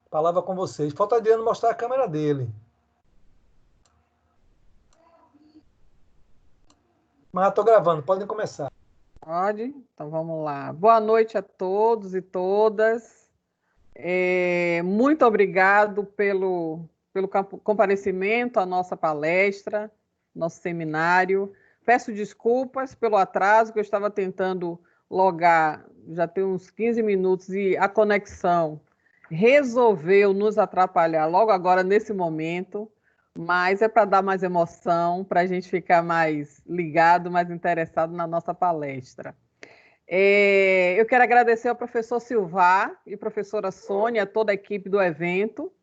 Palavra com vocês. Falta Adriano mostrar a câmera dele. Mas estou gravando, podem começar. Pode? Então vamos lá. Boa noite a todos e todas. Muito obrigado pelo comparecimento à nossa palestra, nosso seminário. Peço desculpas pelo atraso, que eu estava tentando logar já tem uns 15 minutos e a conexão resolveu nos atrapalhar logo agora, nesse momento, mas é para dar mais emoção, para a gente ficar mais ligado, mais interessado na nossa palestra. Eu quero agradecer ao professor Silvar e professora Sônia, toda a equipe do evento,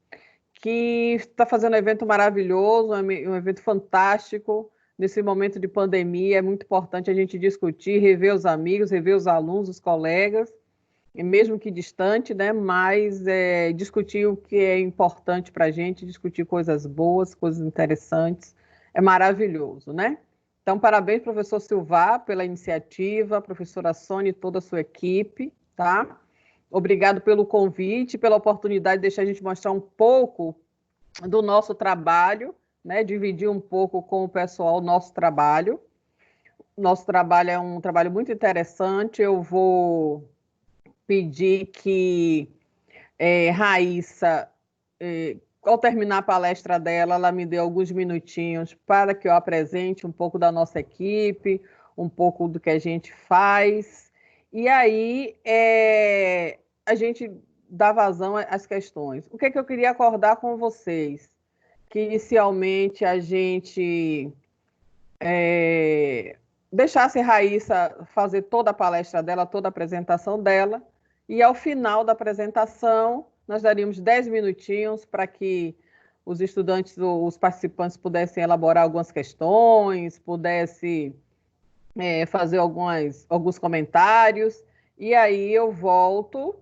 que está fazendo um evento maravilhoso, um evento fantástico. Nesse momento de pandemia, é muito importante a gente discutir, rever os amigos, rever os alunos, os colegas, e mesmo que distante, né? Mas discutir o que é importante para a gente, discutir coisas boas, coisas interessantes, é maravilhoso, né? Então, parabéns, professor Silvar, pela iniciativa, professora Sônia e toda a sua equipe, tá? Obrigado pelo convite, pela oportunidade de deixar a gente mostrar um pouco do nosso trabalho, né? Dividir um pouco com o pessoal o nosso trabalho. Nosso trabalho é um trabalho muito interessante. Eu vou pedir que Raíssa, ao terminar a palestra dela, ela me dê alguns minutinhos para que eu apresente um pouco da nossa equipe, um pouco do que a gente faz, e aí a gente dá vazão às questões. O que é que eu queria acordar com vocês? Que inicialmente a gente deixasse a Raíssa fazer toda a palestra dela, toda a apresentação dela, e ao final da apresentação, nós daríamos 10 minutinhos para que os estudantes, os participantes pudessem elaborar algumas questões, pudessem fazer alguns comentários, e aí eu volto,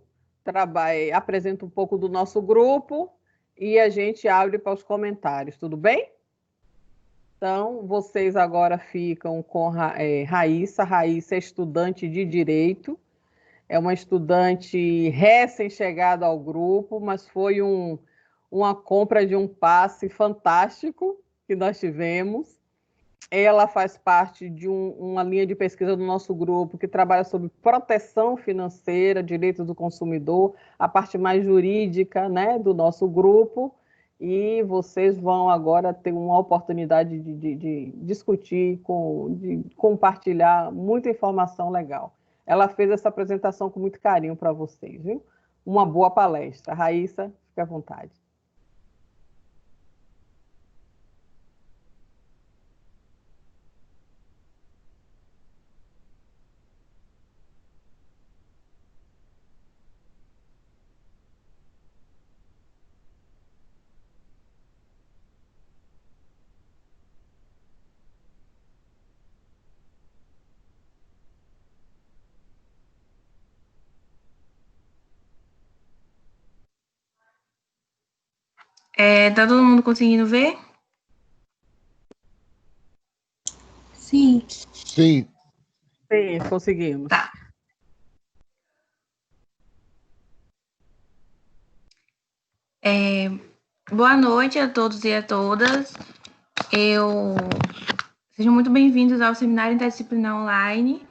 apresento um pouco do nosso grupo e a gente abre para os comentários, tudo bem? Então, vocês agora ficam com Raíssa. Raíssa é estudante de Direito, é uma estudante recém-chegada ao grupo, mas foi uma compra de um passe fantástico que nós tivemos. Ela faz parte de uma linha de pesquisa do nosso grupo que trabalha sobre proteção financeira, direitos do consumidor, a parte mais jurídica, né, do nosso grupo. E vocês vão agora ter uma oportunidade de discutir, de compartilhar muita informação legal. Ela fez essa apresentação com muito carinho para vocês, viu? Uma boa palestra. Raíssa, fique à vontade. Tá todo mundo conseguindo ver? Sim. Sim, conseguimos. Tá. Boa noite a todos e a todas. Sejam muito bem-vindos ao Seminário Interdisciplinar Online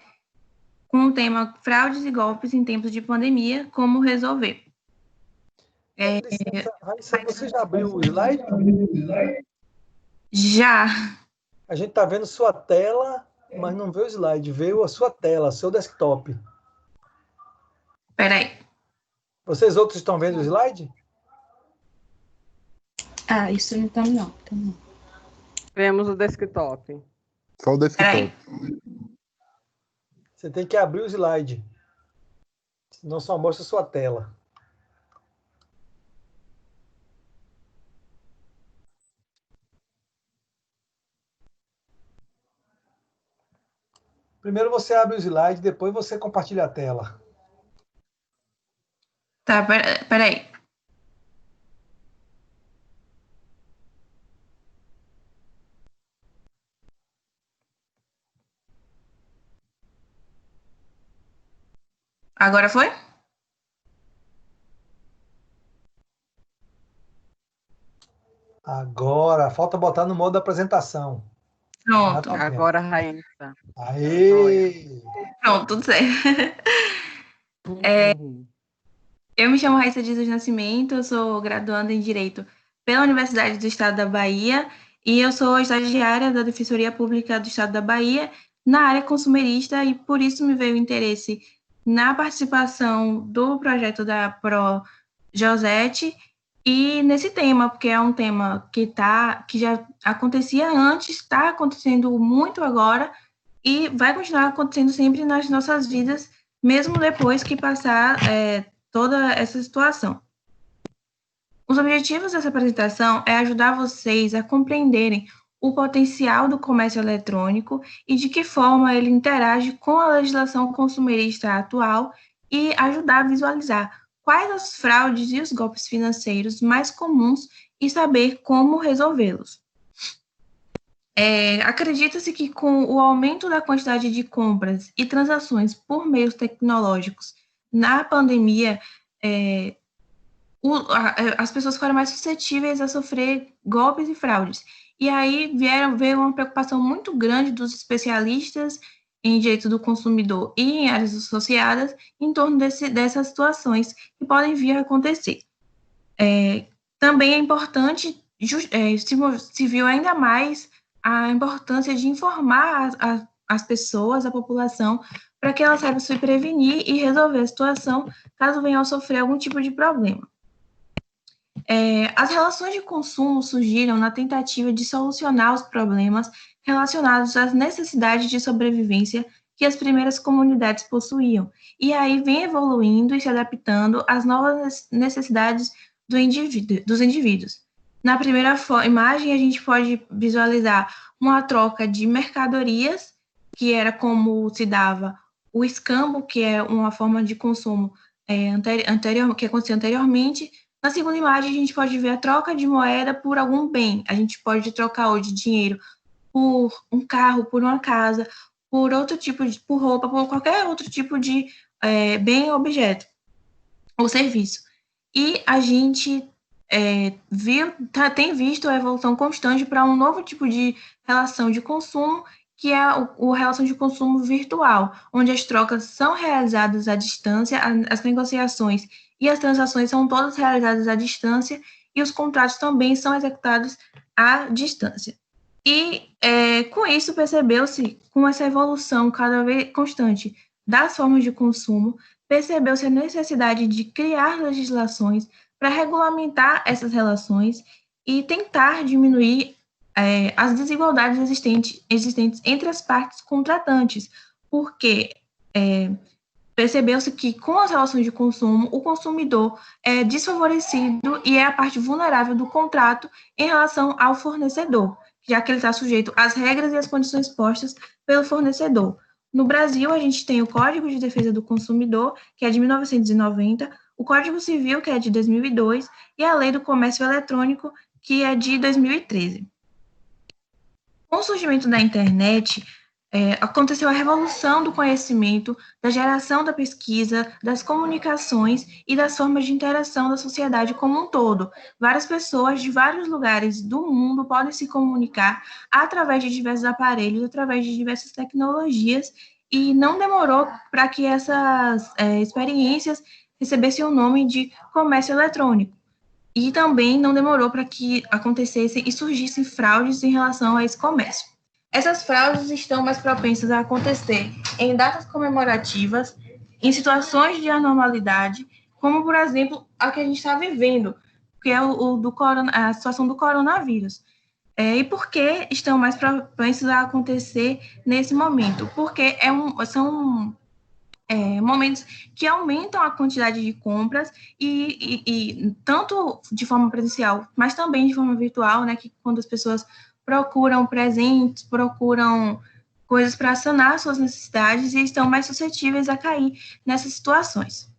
com o tema Fraudes e Golpes em Tempos de Pandemia, Como Resolver. Licença, Raíssa, você já abriu o slide? Já. A gente está vendo sua tela, mas não vê o slide. Veio a sua tela, seu desktop. Peraí. Vocês outros estão vendo o slide? Ah, isso não está não. Vemos o desktop. Só o desktop. Você tem que abrir o slide. Senão só mostra a sua tela. Primeiro você abre o slide, depois você compartilha a tela. Tá, peraí. Agora foi? Agora, falta botar no modo da apresentação. Já Pronto, tá vendo. Agora, Raíssa. Aê! pronto, tudo certo. Eu me chamo Raíssa Dias do Nascimento, eu sou graduanda em Direito pela Universidade do Estado da Bahia e eu sou estagiária da Defensoria Pública do Estado da Bahia na área consumerista e por isso me veio o interesse na participação do projeto da Pro Josete e nesse tema, porque é um tema que já acontecia antes, está acontecendo muito agora e vai continuar acontecendo sempre nas nossas vidas, mesmo depois que passar toda essa situação. Os objetivos dessa apresentação é ajudar vocês a compreenderem o potencial do comércio eletrônico e de que forma ele interage com a legislação consumerista atual e ajudar a visualizar quais as fraudes e os golpes financeiros mais comuns e saber como resolvê-los. Acredita-se que com o aumento da quantidade de compras e transações por meios tecnológicos na pandemia, as pessoas ficaram mais suscetíveis a sofrer golpes e fraudes. E aí veio uma preocupação muito grande dos especialistas em direito do consumidor e em áreas associadas em torno dessas situações que podem vir a acontecer. Também é importante, se viu ainda mais a importância de informar as pessoas, a população, para que ela saiba se prevenir e resolver a situação caso venha a sofrer algum tipo de problema. As relações de consumo surgiram na tentativa de solucionar os problemas relacionados às necessidades de sobrevivência que as primeiras comunidades possuíam, e aí vem evoluindo e se adaptando às novas necessidades dos indivíduos. Na primeira imagem, a gente pode visualizar uma troca de mercadorias, que era como se dava o escambo, que é uma forma de consumo que acontecia anteriormente. Na segunda imagem, a gente pode ver a troca de moeda por algum bem. A gente pode trocar hoje dinheiro por um carro, por uma casa, por outro tipo por roupa, por qualquer outro tipo de bem, objeto ou serviço. E a gente tem visto a evolução constante para um novo tipo de relação de consumo, que é a relação de consumo virtual, onde as trocas são realizadas à distância, as negociações e as transações são todas realizadas à distância e os contratos também são executados à distância. E com isso percebeu-se, com essa evolução cada vez constante das formas de consumo, percebeu-se a necessidade de criar legislações para regulamentar essas relações e tentar diminuir as desigualdades existentes entre as partes contratantes, porque percebeu-se que com as relações de consumo, o consumidor é desfavorecido e é a parte vulnerável do contrato em relação ao fornecedor, já que ele está sujeito às regras e às condições postas pelo fornecedor. No Brasil, a gente tem o Código de Defesa do Consumidor, que é de 1990, o Código Civil, que é de 2002, e a Lei do Comércio Eletrônico, que é de 2013. Com o surgimento da internet, aconteceu a revolução do conhecimento, da geração da pesquisa, das comunicações e das formas de interação da sociedade como um todo. Várias pessoas de vários lugares do mundo podem se comunicar através de diversos aparelhos, através de diversas tecnologias, e não demorou para que essas experiências recebessem o nome de comércio eletrônico. E também não demorou para que acontecessem e surgissem fraudes em relação a esse comércio. Essas fraudes estão mais propensas a acontecer em datas comemorativas, em situações de anormalidade, como, por exemplo, a que a gente está vivendo, que é a situação do coronavírus. E por que estão mais propensas a acontecer nesse momento? Porque são momentos que aumentam a quantidade de compras e tanto de forma presencial, mas também de forma virtual, né, que quando as pessoas procuram presentes, procuram coisas para sanar suas necessidades e estão mais suscetíveis a cair nessas situações.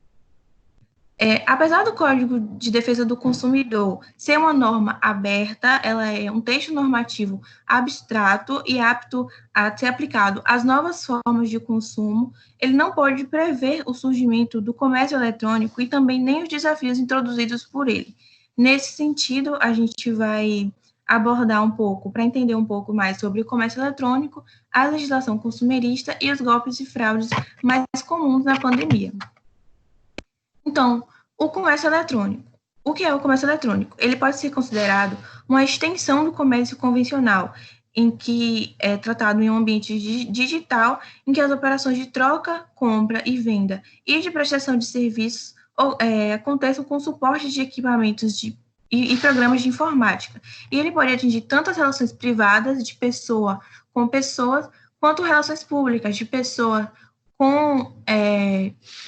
Apesar do Código de Defesa do Consumidor ser uma norma aberta, ela é um texto normativo abstrato e apto a ser aplicado às novas formas de consumo, ele não pode prever o surgimento do comércio eletrônico e também nem os desafios introduzidos por ele. Nesse sentido, a gente vai abordar um pouco, para entender um pouco mais sobre o comércio eletrônico, a legislação consumerista e os golpes e fraudes mais comuns na pandemia. Então, o comércio eletrônico. O que é o comércio eletrônico? Ele pode ser considerado uma extensão do comércio convencional, em que é tratado em um ambiente digital, em que as operações de troca, compra e venda e de prestação de serviços acontecem com suporte de equipamentos e programas de informática. E ele pode atingir tanto as relações privadas de pessoa com pessoas, quanto relações públicas de pessoa com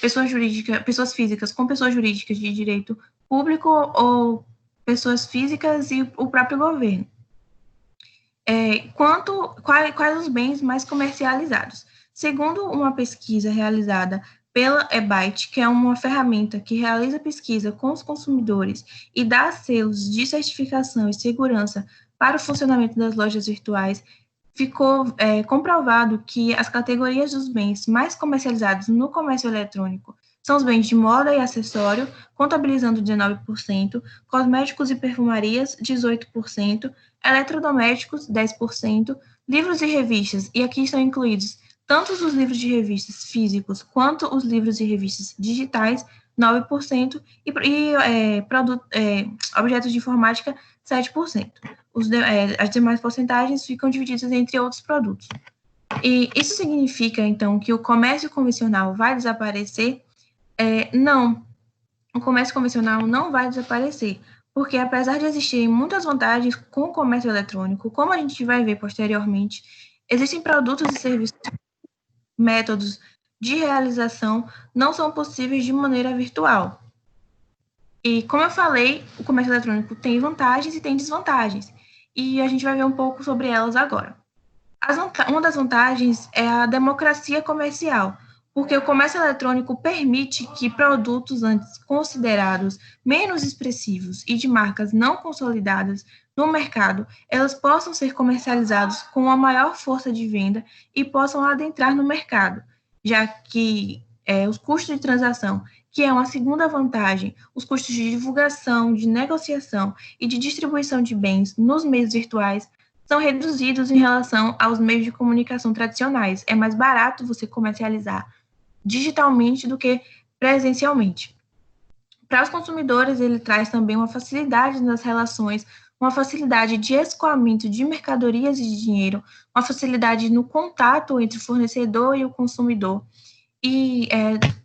pessoas físicas com pessoas jurídicas de direito público ou pessoas físicas e o próprio governo. Quais os bens mais comercializados? Segundo uma pesquisa realizada pela eByte, que é uma ferramenta que realiza pesquisa com os consumidores e dá selos de certificação e segurança para o funcionamento das lojas virtuais, ficou comprovado que as categorias dos bens mais comercializados no comércio eletrônico são os bens de moda e acessório, contabilizando 19%, cosméticos e perfumarias, 18%, eletrodomésticos, 10%, livros e revistas, e aqui estão incluídos tanto os livros de revistas físicos quanto os livros de revistas digitais, 9%, objetos de informática, 7%. As demais porcentagens ficam divididas entre outros produtos. E isso significa, então, que o comércio convencional vai desaparecer? Não, o comércio convencional não vai desaparecer, porque apesar de existirem muitas vantagens com o comércio eletrônico, como a gente vai ver posteriormente, existem produtos e serviços, métodos de realização não são possíveis de maneira virtual. E, como eu falei, o comércio eletrônico tem vantagens e tem desvantagens, e a gente vai ver um pouco sobre elas agora. Uma das vantagens é a democracia comercial, porque o comércio eletrônico permite que produtos antes considerados menos expressivos e de marcas não consolidadas no mercado, elas possam ser comercializados com uma maior força de venda e possam adentrar no mercado, já que os custos de transação, que é uma segunda vantagem, os custos de divulgação, de negociação e de distribuição de bens nos meios virtuais são reduzidos em relação aos meios de comunicação tradicionais. É mais barato você comercializar digitalmente do que presencialmente. Para os consumidores, ele traz também uma facilidade nas relações, uma facilidade de escoamento de mercadorias e de dinheiro, uma facilidade no contato entre o fornecedor e o consumidor. E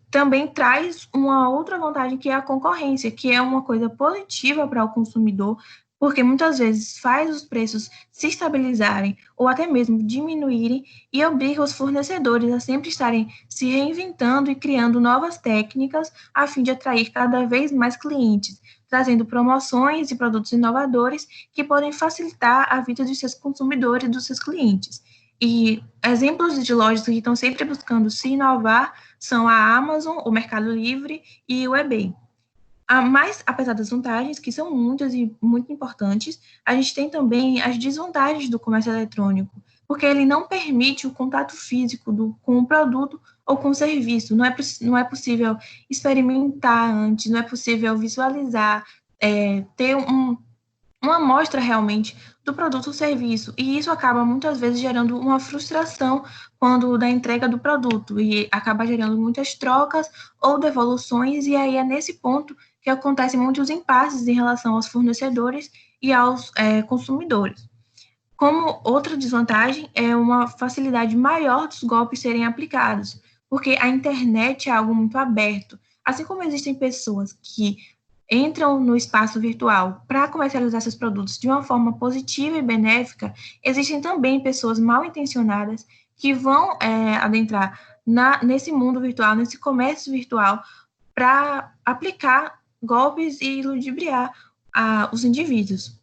também traz uma outra vantagem, que é a concorrência, que é uma coisa positiva para o consumidor, porque muitas vezes faz os preços se estabilizarem ou até mesmo diminuírem e obriga os fornecedores a sempre estarem se reinventando e criando novas técnicas a fim de atrair cada vez mais clientes, trazendo promoções e produtos inovadores que podem facilitar a vida dos seus consumidores e dos seus clientes. E exemplos de lojas que estão sempre buscando se inovar são a Amazon, o Mercado Livre e o eBay. Mas, apesar das vantagens, que são muitas e muito importantes, a gente tem também as desvantagens do comércio eletrônico, porque ele não permite o contato físico com o produto ou com o serviço. Não é possível experimentar antes, não é possível visualizar, ter uma amostra realmente do produto ou serviço, e isso acaba muitas vezes gerando uma frustração quando da entrega do produto, e acaba gerando muitas trocas ou devoluções, e aí é nesse ponto que acontecem muitos impasses em relação aos fornecedores e aos consumidores. Como outra desvantagem é uma facilidade maior dos golpes serem aplicados, porque a internet é algo muito aberto, assim como existem pessoas que entram no espaço virtual para comercializar seus produtos de uma forma positiva e benéfica, existem também pessoas mal intencionadas que vão adentrar nesse mundo virtual, nesse comércio virtual, para aplicar golpes e ludibriar os indivíduos.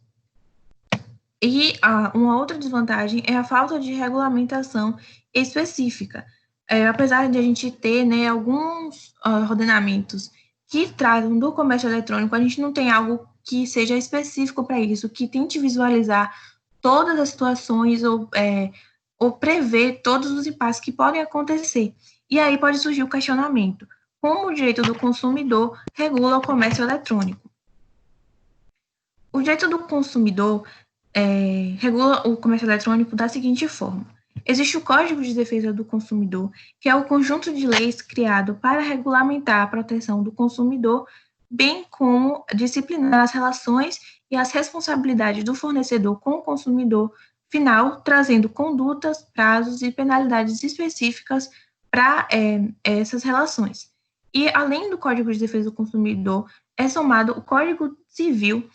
E uma outra desvantagem é a falta de regulamentação específica. Apesar de a gente ter alguns ordenamentos que tratam do comércio eletrônico, a gente não tem algo que seja específico para isso, que tente visualizar todas as situações ou prever todos os impasses que podem acontecer. E aí pode surgir o questionamento: como o direito do consumidor regula o comércio eletrônico? O direito do consumidor regula o comércio eletrônico da seguinte forma. Existe o Código de Defesa do Consumidor, que é o conjunto de leis criado para regulamentar a proteção do consumidor, bem como disciplinar as relações e as responsabilidades do fornecedor com o consumidor final, trazendo condutas, prazos e penalidades específicas para essas relações. E, além do Código de Defesa do Consumidor, é somado o Código Civil,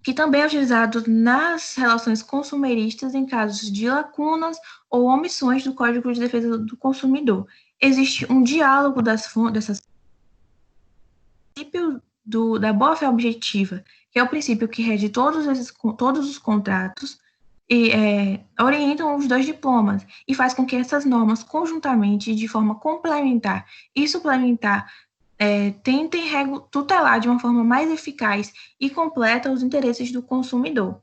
que também é utilizado nas relações consumeristas em casos de lacunas ou omissões do Código de Defesa do Consumidor. Existe um diálogo dessas princípios da boa-fé objetiva, que é o princípio que rege todos os contratos, e orientam os dois diplomas e faz com que essas normas conjuntamente, de forma complementar e suplementar, tentem tutelar de uma forma mais eficaz e completa os interesses do consumidor.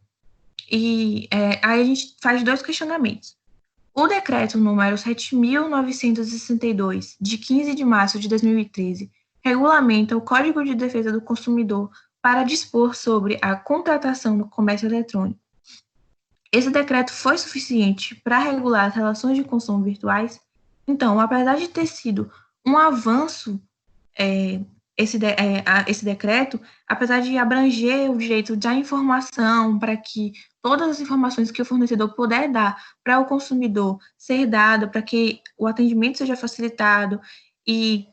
E aí a gente faz 2 questionamentos. O decreto número 7.962, de 15 de março de 2013, regulamenta o Código de Defesa do Consumidor para dispor sobre a contratação no comércio eletrônico. Esse decreto foi suficiente para regular as relações de consumo virtuais? Então, apesar de ter sido um avanço esse decreto, apesar de abranger o direito da informação, para que todas as informações que o fornecedor puder dar para o consumidor ser dada, para que o atendimento seja facilitado e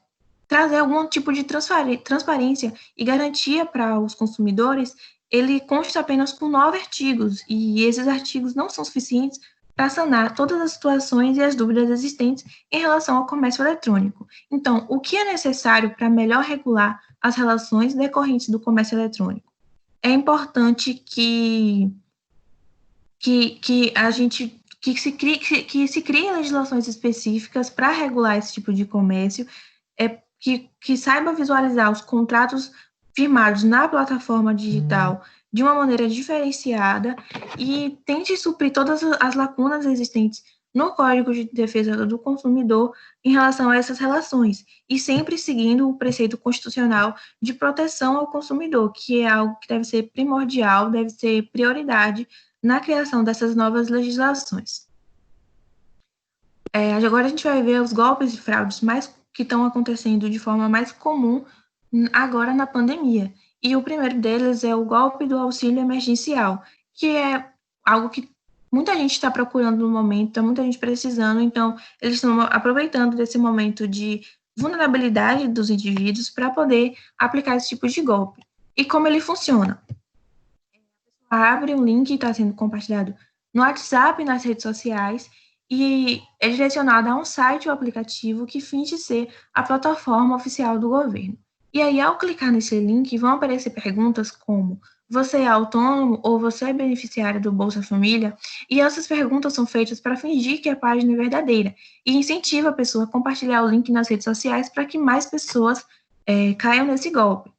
trazer algum tipo de transparência e garantia para os consumidores, ele consta apenas com 9 artigos, e esses artigos não são suficientes para sanar todas as situações e as dúvidas existentes em relação ao comércio eletrônico. Então, o que é necessário para melhor regular as relações decorrentes do comércio eletrônico? É importante que se criem legislações específicas para regular esse tipo de comércio, que saiba visualizar os contratos firmados na plataforma digital de uma maneira diferenciada e tente suprir todas as lacunas existentes no Código de Defesa do Consumidor em relação a essas relações, e sempre seguindo o preceito constitucional de proteção ao consumidor, que é algo que deve ser primordial, deve ser prioridade na criação dessas novas legislações. Agora a gente vai ver os golpes e fraudes que estão acontecendo de forma mais comum agora na pandemia. E o primeiro deles é o golpe do auxílio emergencial, que é algo que muita gente está procurando no momento, está muita gente precisando, então eles estão aproveitando desse momento de vulnerabilidade dos indivíduos para poder aplicar esse tipo de golpe. E como ele funciona? A pessoa abre um link que está sendo compartilhado no WhatsApp e nas redes sociais, e é direcionado a um site ou aplicativo que finge ser a plataforma oficial do governo. E aí, ao clicar nesse link, vão aparecer perguntas como: você é autônomo ou você é beneficiário do Bolsa Família? E essas perguntas são feitas para fingir que a página é verdadeira e incentiva a pessoa a compartilhar o link nas redes sociais para que mais pessoas caiam nesse golpe.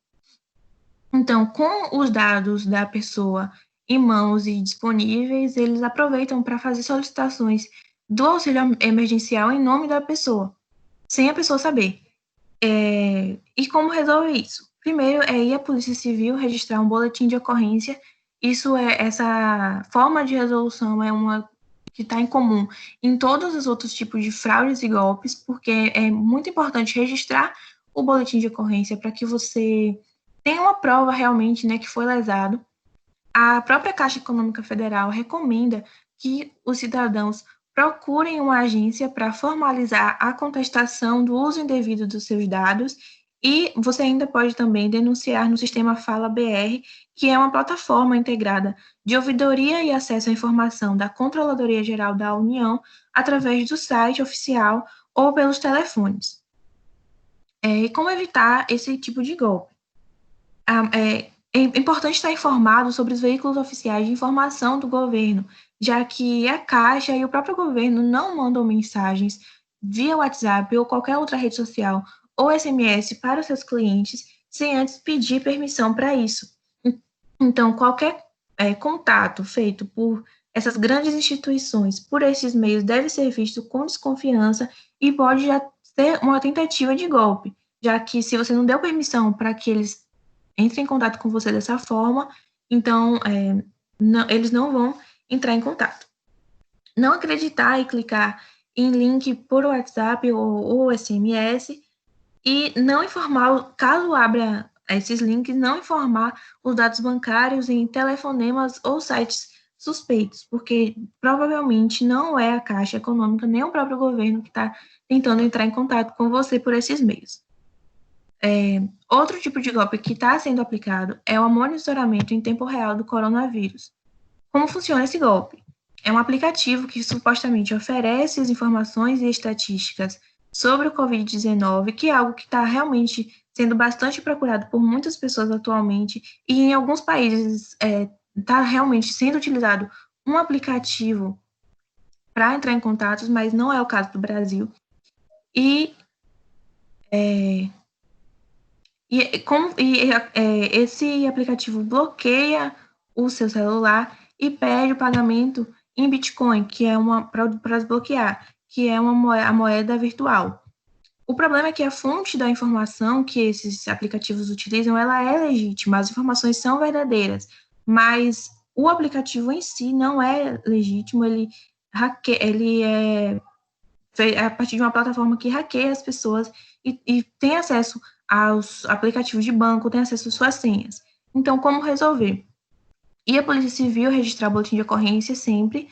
Então, com os dados da pessoa em mãos e disponíveis, eles aproveitam para fazer solicitações do auxílio emergencial em nome da pessoa, sem a pessoa saber. E como resolve isso? Primeiro é ir à Polícia Civil registrar um boletim de ocorrência. Essa forma de resolução é uma que está em comum em todos os outros tipos de fraudes e golpes, porque é muito importante registrar o boletim de ocorrência para que você tenha uma prova realmente, né, que foi lesado. A própria Caixa Econômica Federal recomenda que os cidadãos procurem uma agência para formalizar a contestação do uso indevido dos seus dados, e você ainda pode também denunciar no sistema Fala BR, que é uma plataforma integrada de ouvidoria e acesso à informação da Controladoria Geral da União através do site oficial ou pelos telefones. E como evitar esse tipo de golpe? É importante estar informado sobre os veículos oficiais de informação do governo, já que a Caixa e o próprio governo não mandam mensagens via WhatsApp ou qualquer outra rede social ou SMS para os seus clientes sem antes pedir permissão para isso. Então, qualquer contato feito por essas grandes instituições por esses meios deve ser visto com desconfiança e pode já ser uma tentativa de golpe, já que se você não deu permissão para que eles entrem em contato com você dessa forma, então eles não vão entrar em contato. Não acreditar e clicar em link por WhatsApp ou SMS e não informar, caso abra esses links, não informar os dados bancários em telefonemas ou sites suspeitos, porque provavelmente não é a Caixa Econômica nem o próprio governo que está tentando entrar em contato com você por esses meios. Outro tipo de golpe que está sendo aplicado é o monitoramento em tempo real do coronavírus. Como funciona esse golpe? É um aplicativo que supostamente oferece as informações e estatísticas sobre o Covid-19, que é algo que está realmente sendo bastante procurado por muitas pessoas atualmente, e em alguns países está realmente sendo utilizado um aplicativo para entrar em contatos, mas não é o caso do Brasil. Esse aplicativo bloqueia o seu celular e pede o pagamento em Bitcoin, que é para desbloquear, que é a moeda virtual. O problema é que a fonte da informação que esses aplicativos utilizam, ela é legítima, as informações são verdadeiras, mas o aplicativo em si não é legítimo, ele é a partir de uma plataforma que hackeia as pessoas e tem acesso aos aplicativos de banco, tem acesso às suas senhas. Então, como resolver? E a Polícia Civil registrar boletim de ocorrência sempre.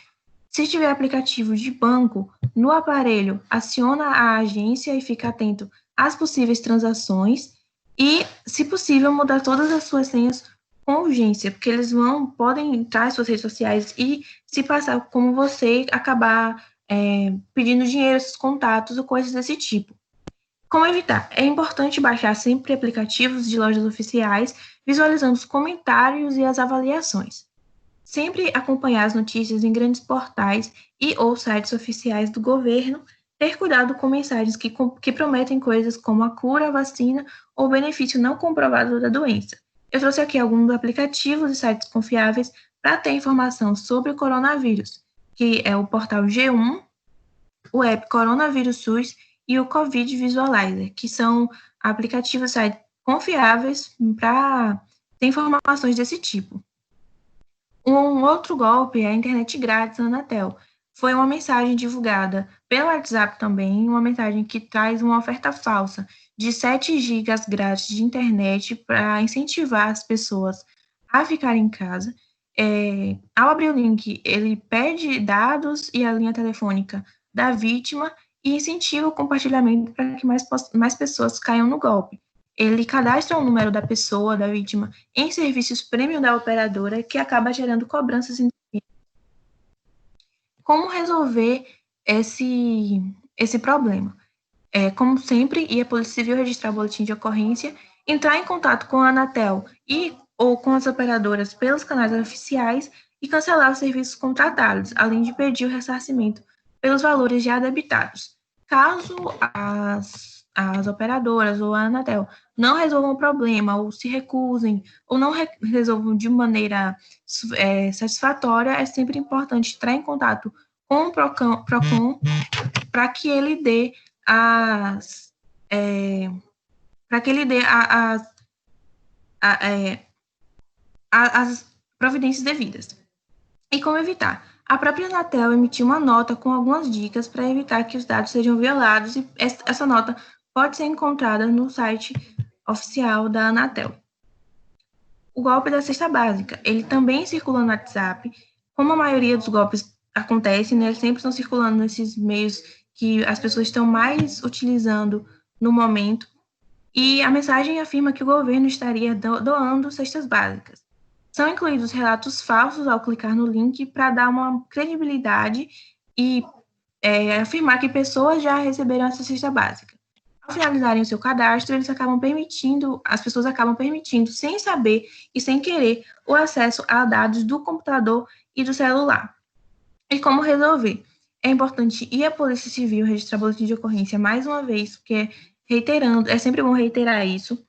Se tiver aplicativo de banco no aparelho, aciona a agência e fica atento às possíveis transações e, se possível, mudar todas as suas senhas com urgência, porque eles podem entrar em suas redes sociais e se passar como você, acabar pedindo dinheiro, esses contatos ou coisas desse tipo. Como evitar? É importante baixar sempre aplicativos de lojas oficiais, visualizando os comentários e as avaliações. Sempre acompanhar as notícias em grandes portais e ou sites oficiais do governo, ter cuidado com mensagens que prometem coisas como a cura, a vacina ou benefício não comprovado da doença. Eu trouxe aqui alguns aplicativos e sites confiáveis para ter informação sobre o coronavírus, que é o portal G1, o app Coronavírus SUS e o Covid Visualizer, que são aplicativos e sites confiáveis para ter informações desse tipo. Um outro golpe é a internet grátis da Anatel. Foi uma mensagem divulgada pelo WhatsApp também, uma mensagem que traz uma oferta falsa de 7 GB grátis de internet para incentivar as pessoas a ficarem em casa. Ao abrir o link, ele pede dados e a linha telefônica da vítima e incentiva o compartilhamento para que mais pessoas caiam no golpe. Ele cadastra o número da pessoa, da vítima, em serviços premium da operadora, que acaba gerando cobranças indevidas. Como resolver esse problema? Como sempre, ir à Polícia Civil registrar boletim de ocorrência, entrar em contato com a Anatel ou com as operadoras pelos canais oficiais e cancelar os serviços contratados, além de pedir o ressarcimento pelos valores já debitados. Caso as operadoras ou a Anatel não resolvam o problema, ou se recusem, ou não resolvam de maneira satisfatória, é sempre importante entrar em contato com o Procon para que ele dê as providências devidas. E como evitar? A própria Anatel emitiu uma nota com algumas dicas para evitar que os dados sejam violados, e essa nota pode ser encontrada no site oficial da Anatel. O golpe da cesta básica, ele também circula no WhatsApp. Como a maioria dos golpes acontece, né, eles sempre estão circulando nesses meios que as pessoas estão mais utilizando no momento, e a mensagem afirma que o governo estaria doando cestas básicas. São incluídos relatos falsos ao clicar no link para dar uma credibilidade e afirmar que pessoas já receberam essa cesta básica. Ao finalizarem o seu cadastro, as pessoas acabam permitindo, sem saber e sem querer, o acesso a dados do computador e do celular. E como resolver? É importante ir à Polícia Civil registrar boletim de ocorrência mais uma vez, porque é sempre bom reiterar isso.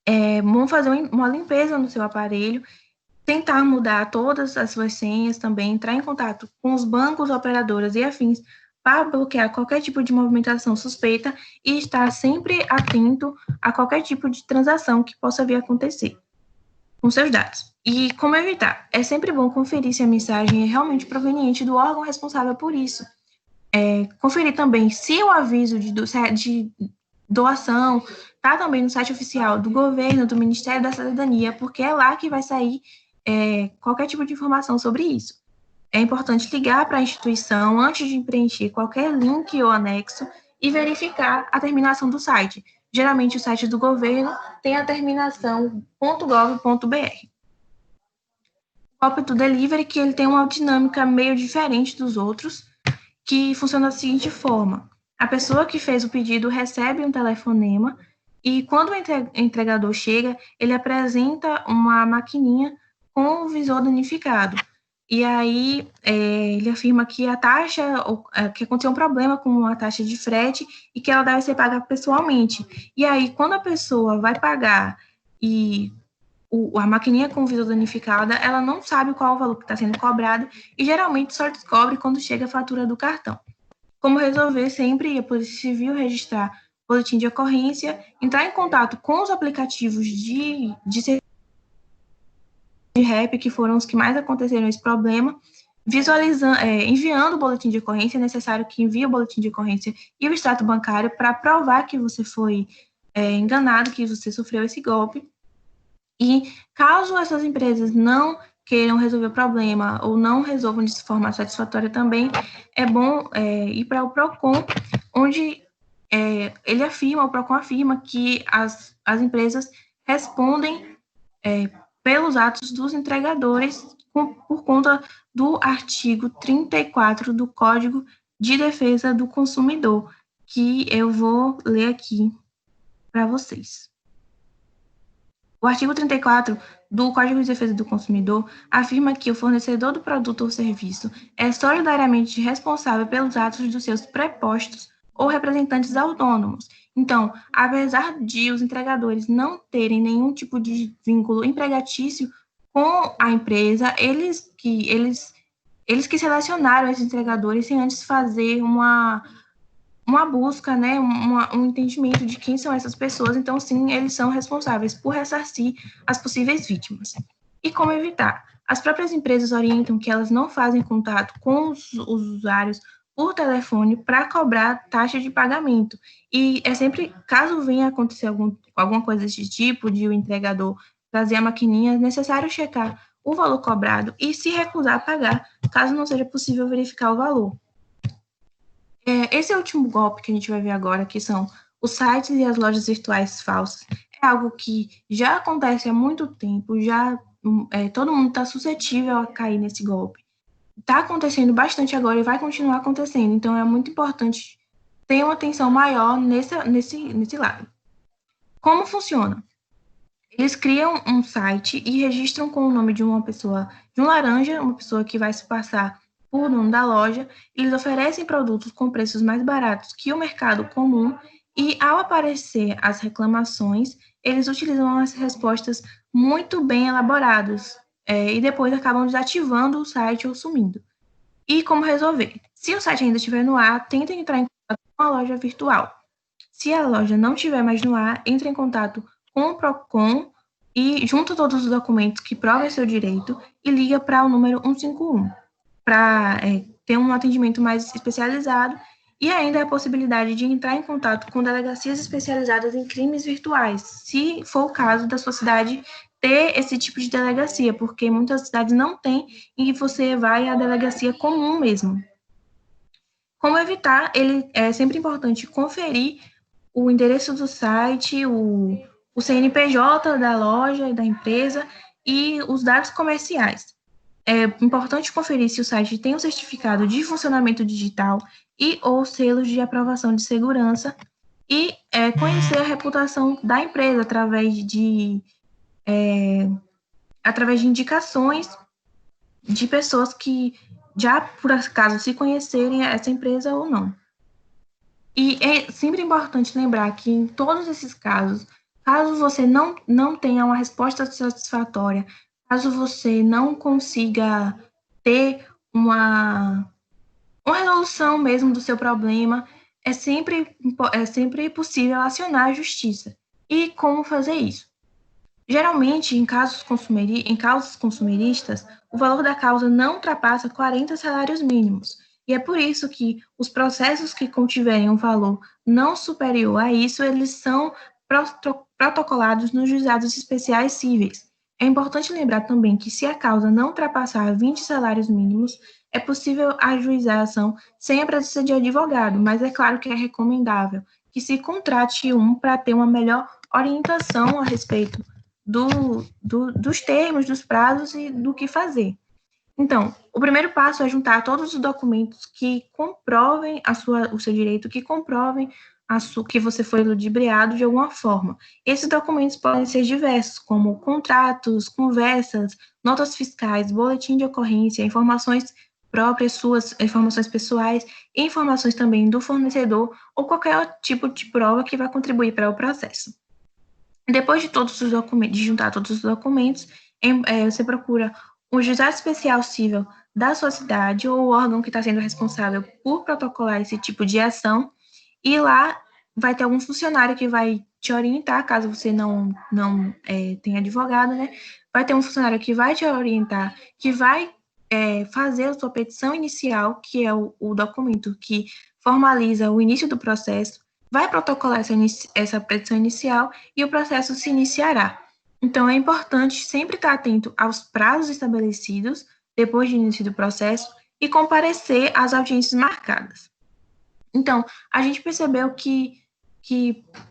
É bom fazer uma limpeza no seu aparelho, tentar mudar todas as suas senhas também, entrar em contato com os bancos, operadoras e afins para bloquear qualquer tipo de movimentação suspeita e estar sempre atento a qualquer tipo de transação que possa vir a acontecer. com seus dados. E como evitar? É sempre bom conferir se a mensagem é realmente proveniente do órgão responsável por isso. Conferir também se o aviso de doação está também no site oficial do governo, do Ministério da Cidadania, porque é lá que vai sair qualquer tipo de informação sobre isso. É importante ligar para a instituição antes de preencher qualquer link ou anexo e verificar a terminação do site. Geralmente, o site do governo tem a terminação .gov.br. O golpe do delivery, que ele tem uma dinâmica meio diferente dos outros, que funciona da seguinte forma. A pessoa que fez o pedido recebe um telefonema e quando o entregador chega, ele apresenta uma maquininha com o visor danificado. E aí, ele afirma que a taxa, que aconteceu um problema com a taxa de frete e que ela deve ser paga pessoalmente. E aí, quando a pessoa vai pagar e a maquininha com o visor danificada, ela não sabe qual o valor que está sendo cobrado e geralmente só descobre quando chega a fatura do cartão. Como resolver? Sempre a Polícia Civil registrar boletim de ocorrência, entrar em contato com os aplicativos de REP, que foram os que mais aconteceram esse problema, enviando o boletim de ocorrência. É necessário que envie o boletim de ocorrência e o extrato bancário para provar que você foi enganado, que você sofreu esse golpe. E caso essas empresas não queiram resolver o problema ou não resolvam de forma satisfatória também, é bom ir para o PROCON, onde o PROCON afirma que as empresas respondem pelos atos dos entregadores por conta do artigo 34 do Código de Defesa do Consumidor, que eu vou ler aqui para vocês. O artigo 34 do Código de Defesa do Consumidor afirma que o fornecedor do produto ou serviço é solidariamente responsável pelos atos dos seus prepostos ou representantes autônomos. Então, apesar de os entregadores não terem nenhum tipo de vínculo empregatício com a empresa, eles que selecionaram esses entregadores sem antes fazer uma busca, né, um entendimento de quem são essas pessoas. Então, sim, eles são responsáveis por ressarcir as possíveis vítimas. E como evitar? As próprias empresas orientam que elas não fazem contato com os usuários por telefone para cobrar taxa de pagamento. E é sempre, caso venha acontecer alguma coisa desse tipo, de o entregador trazer a maquininha, é necessário checar o valor cobrado e se recusar a pagar, caso não seja possível verificar o valor. Esse último golpe que a gente vai ver agora, que são os sites e as lojas virtuais falsas, é algo que já acontece há muito tempo, todo mundo está suscetível a cair nesse golpe. Está acontecendo bastante agora e vai continuar acontecendo, então é muito importante ter uma atenção maior nesse lado. Como funciona? Eles criam um site e registram com o nome de uma pessoa, de um laranja, uma pessoa que vai se passar por dono da loja. Eles oferecem produtos com preços mais baratos que o mercado comum e, ao aparecer as reclamações, eles utilizam as respostas muito bem elaboradas e depois acabam desativando o site ou sumindo. E como resolver? Se o site ainda estiver no ar, tentem entrar em contato com a loja virtual. Se a loja não estiver mais no ar, entre em contato com o PROCON e junta todos os documentos que provam seu direito e liga para o número 151, para ter um atendimento mais especializado, e ainda a possibilidade de entrar em contato com delegacias especializadas em crimes virtuais, se for o caso da sua cidade ter esse tipo de delegacia, porque muitas cidades não têm e você vai à delegacia comum mesmo. Como evitar? É sempre importante conferir o endereço do site, o CNPJ da loja e da empresa e os dados comerciais. É importante conferir se o site tem um certificado de funcionamento digital e ou selos de aprovação de segurança e conhecer a reputação da empresa através de indicações de pessoas que já, por acaso, se conhecerem essa empresa ou não. E é sempre importante lembrar que em todos esses casos, caso você não tenha uma resposta satisfatória, caso você não consiga ter uma resolução mesmo do seu problema, é sempre possível acionar a justiça. E como fazer isso? Geralmente, em causas consumeristas, o valor da causa não ultrapassa 40 salários mínimos. E é por isso que os processos que contiverem um valor não superior a isso, eles são protocolados nos juizados especiais cíveis. É importante lembrar também que, se a causa não ultrapassar 20 salários mínimos, é possível ajuizar a ação sem a presença de advogado, mas é claro que é recomendável que se contrate um para ter uma melhor orientação a respeito dos termos, dos prazos e do que fazer. Então, o primeiro passo é juntar todos os documentos que comprovem o seu direito, que comprovem que você foi ludibriado de alguma forma. Esses documentos podem ser diversos, como contratos, conversas, notas fiscais, boletim de ocorrência, informações próprias suas, informações pessoais, e informações também do fornecedor ou qualquer tipo de prova que vai contribuir para o processo. Depois de todos os documentos, de juntar todos os documentos, você procura o juizado especial civil da sua cidade ou o órgão que está sendo responsável por protocolar esse tipo de ação, e lá vai ter algum funcionário que vai te orientar, caso você não tenha advogado, né? Vai ter um funcionário que vai te orientar, que vai fazer a sua petição inicial, que é o documento que formaliza o início do processo, vai protocolar essa petição inicial e o processo se iniciará. Então, é importante sempre estar atento aos prazos estabelecidos depois do início do processo e comparecer às audiências marcadas. Então, a gente percebeu que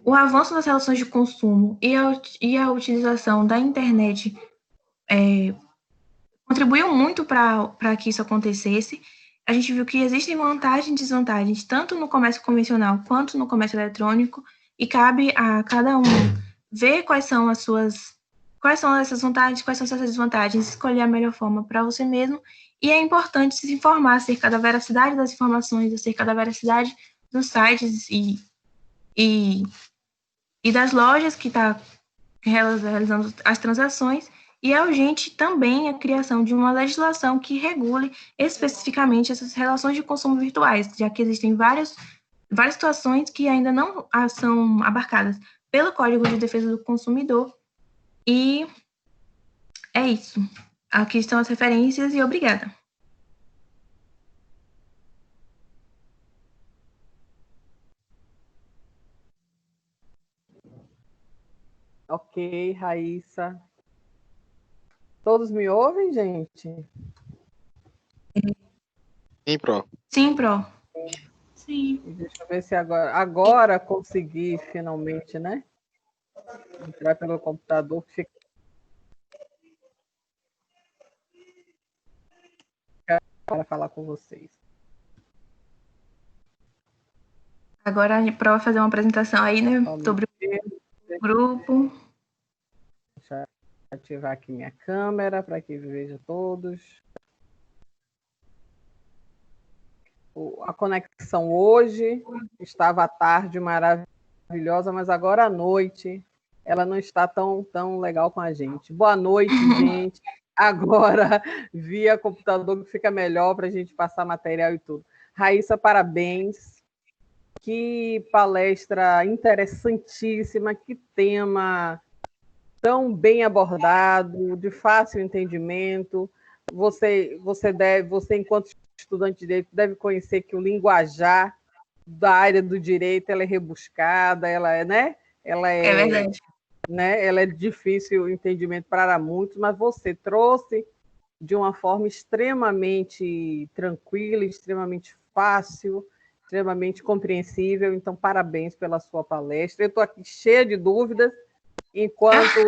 o avanço das relações de consumo e a utilização da internet contribuiu muito para que isso acontecesse. A gente viu que existem vantagens e desvantagens, tanto no comércio convencional quanto no comércio eletrônico, e cabe a cada um ver quais são essas vantagens, quais são essas desvantagens, escolher a melhor forma para você mesmo. E é importante se informar acerca da veracidade das informações, acerca da veracidade dos sites e das lojas que estão realizando as transações. E é urgente também a criação de uma legislação que regule especificamente essas relações de consumo virtuais, já que existem várias situações que ainda não são abarcadas pelo Código de Defesa do Consumidor. E é isso. Aqui estão as referências e obrigada. Ok, Raíssa. Todos me ouvem, gente? Sim, Pro. Sim, Pro. Sim. Deixa eu ver se agora consegui finalmente, né? Entrar pelo computador. Para falar com vocês. Agora a Pro vai fazer uma apresentação aí, né? Sobre o grupo. Deixa eu ativar aqui minha câmera para que veja todos. A conexão hoje estava à tarde maravilhosa, mas agora à noite ela não está tão legal com a gente. Boa noite, gente. Agora, via computador, que fica melhor para a gente passar material e tudo. Raíssa, parabéns. Que palestra interessantíssima, que tema tão bem abordado, de fácil entendimento. Você, enquanto estudante de direito, deve conhecer que o linguajar da área do direito ela é rebuscada, ela é, né? É verdade. Né? Ela é difícil o entendimento para muitos, mas você trouxe de uma forma extremamente tranquila, extremamente fácil, extremamente compreensível. Então, parabéns pela sua palestra. Eu estou aqui cheia de dúvidas, enquanto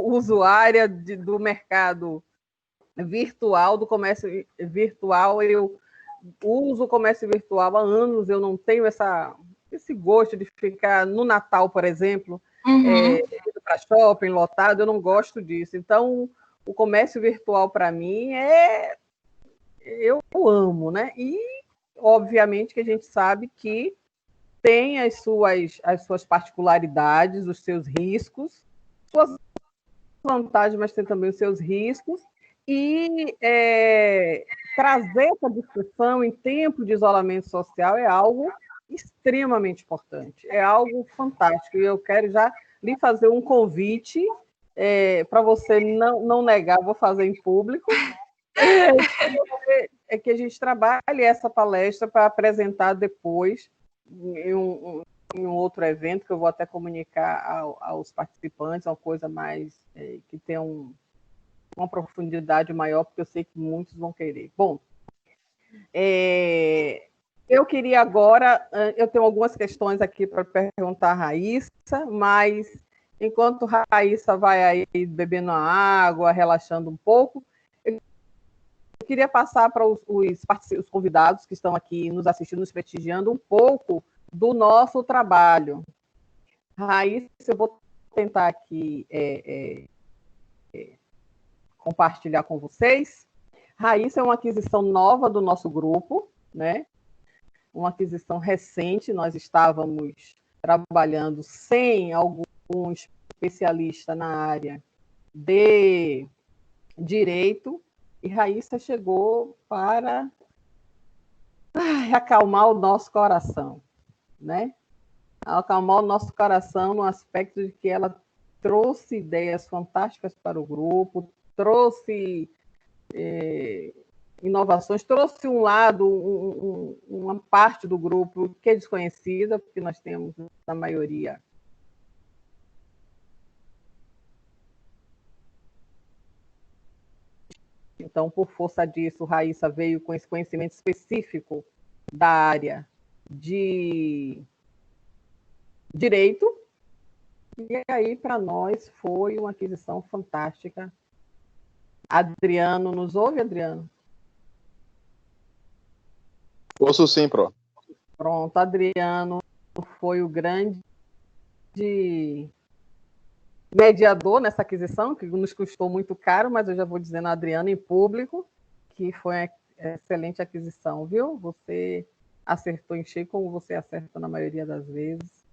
usuária do mercado virtual, do comércio virtual. Eu uso o comércio virtual há anos, eu não tenho esse gosto de ficar no Natal, por exemplo, indo para shopping lotado, eu não gosto disso. Então, o comércio virtual, para mim, eu amo, né? E, obviamente, que a gente sabe que tem as suas particularidades, os seus riscos, suas vantagens, mas tem também os seus riscos. E trazer essa discussão em tempo de isolamento social é algo extremamente importante, é algo fantástico. E eu quero já lhe fazer um convite para você não negar, vou fazer em público, é que a gente trabalhe essa palestra para apresentar depois em um outro evento, que eu vou até comunicar aos participantes, uma coisa mais que tenha uma profundidade maior, porque eu sei que muitos vão querer. Bom, eu queria agora, eu tenho algumas questões aqui para perguntar a Raíssa, mas enquanto a Raíssa vai aí bebendo a água, relaxando um pouco, eu queria passar para os convidados que estão aqui nos assistindo, nos prestigiando, um pouco do nosso trabalho. Raíssa, eu vou tentar aqui compartilhar com vocês. Raíssa é uma aquisição nova do nosso grupo, né? Uma aquisição recente. Nós estávamos trabalhando sem algum especialista na área de direito, e Raíssa chegou para acalmar o nosso coração, né? Acalmar o nosso coração no aspecto de que ela trouxe ideias fantásticas para o grupo, trouxe inovações, trouxe um lado, uma parte do grupo que é desconhecida, porque nós temos, na maioria, então, por força disso, Raíssa veio com esse conhecimento específico da área de direito, e aí, para nós, foi uma aquisição fantástica. Adriano, nos ouve, Adriano? Ouço sim, Pro. Pronto, Adriano foi o grande mediador nessa aquisição, que nos custou muito caro, mas eu já vou dizendo a Adriano em público que foi uma excelente aquisição, viu? Você acertou em cheio, como você acerta na maioria das vezes.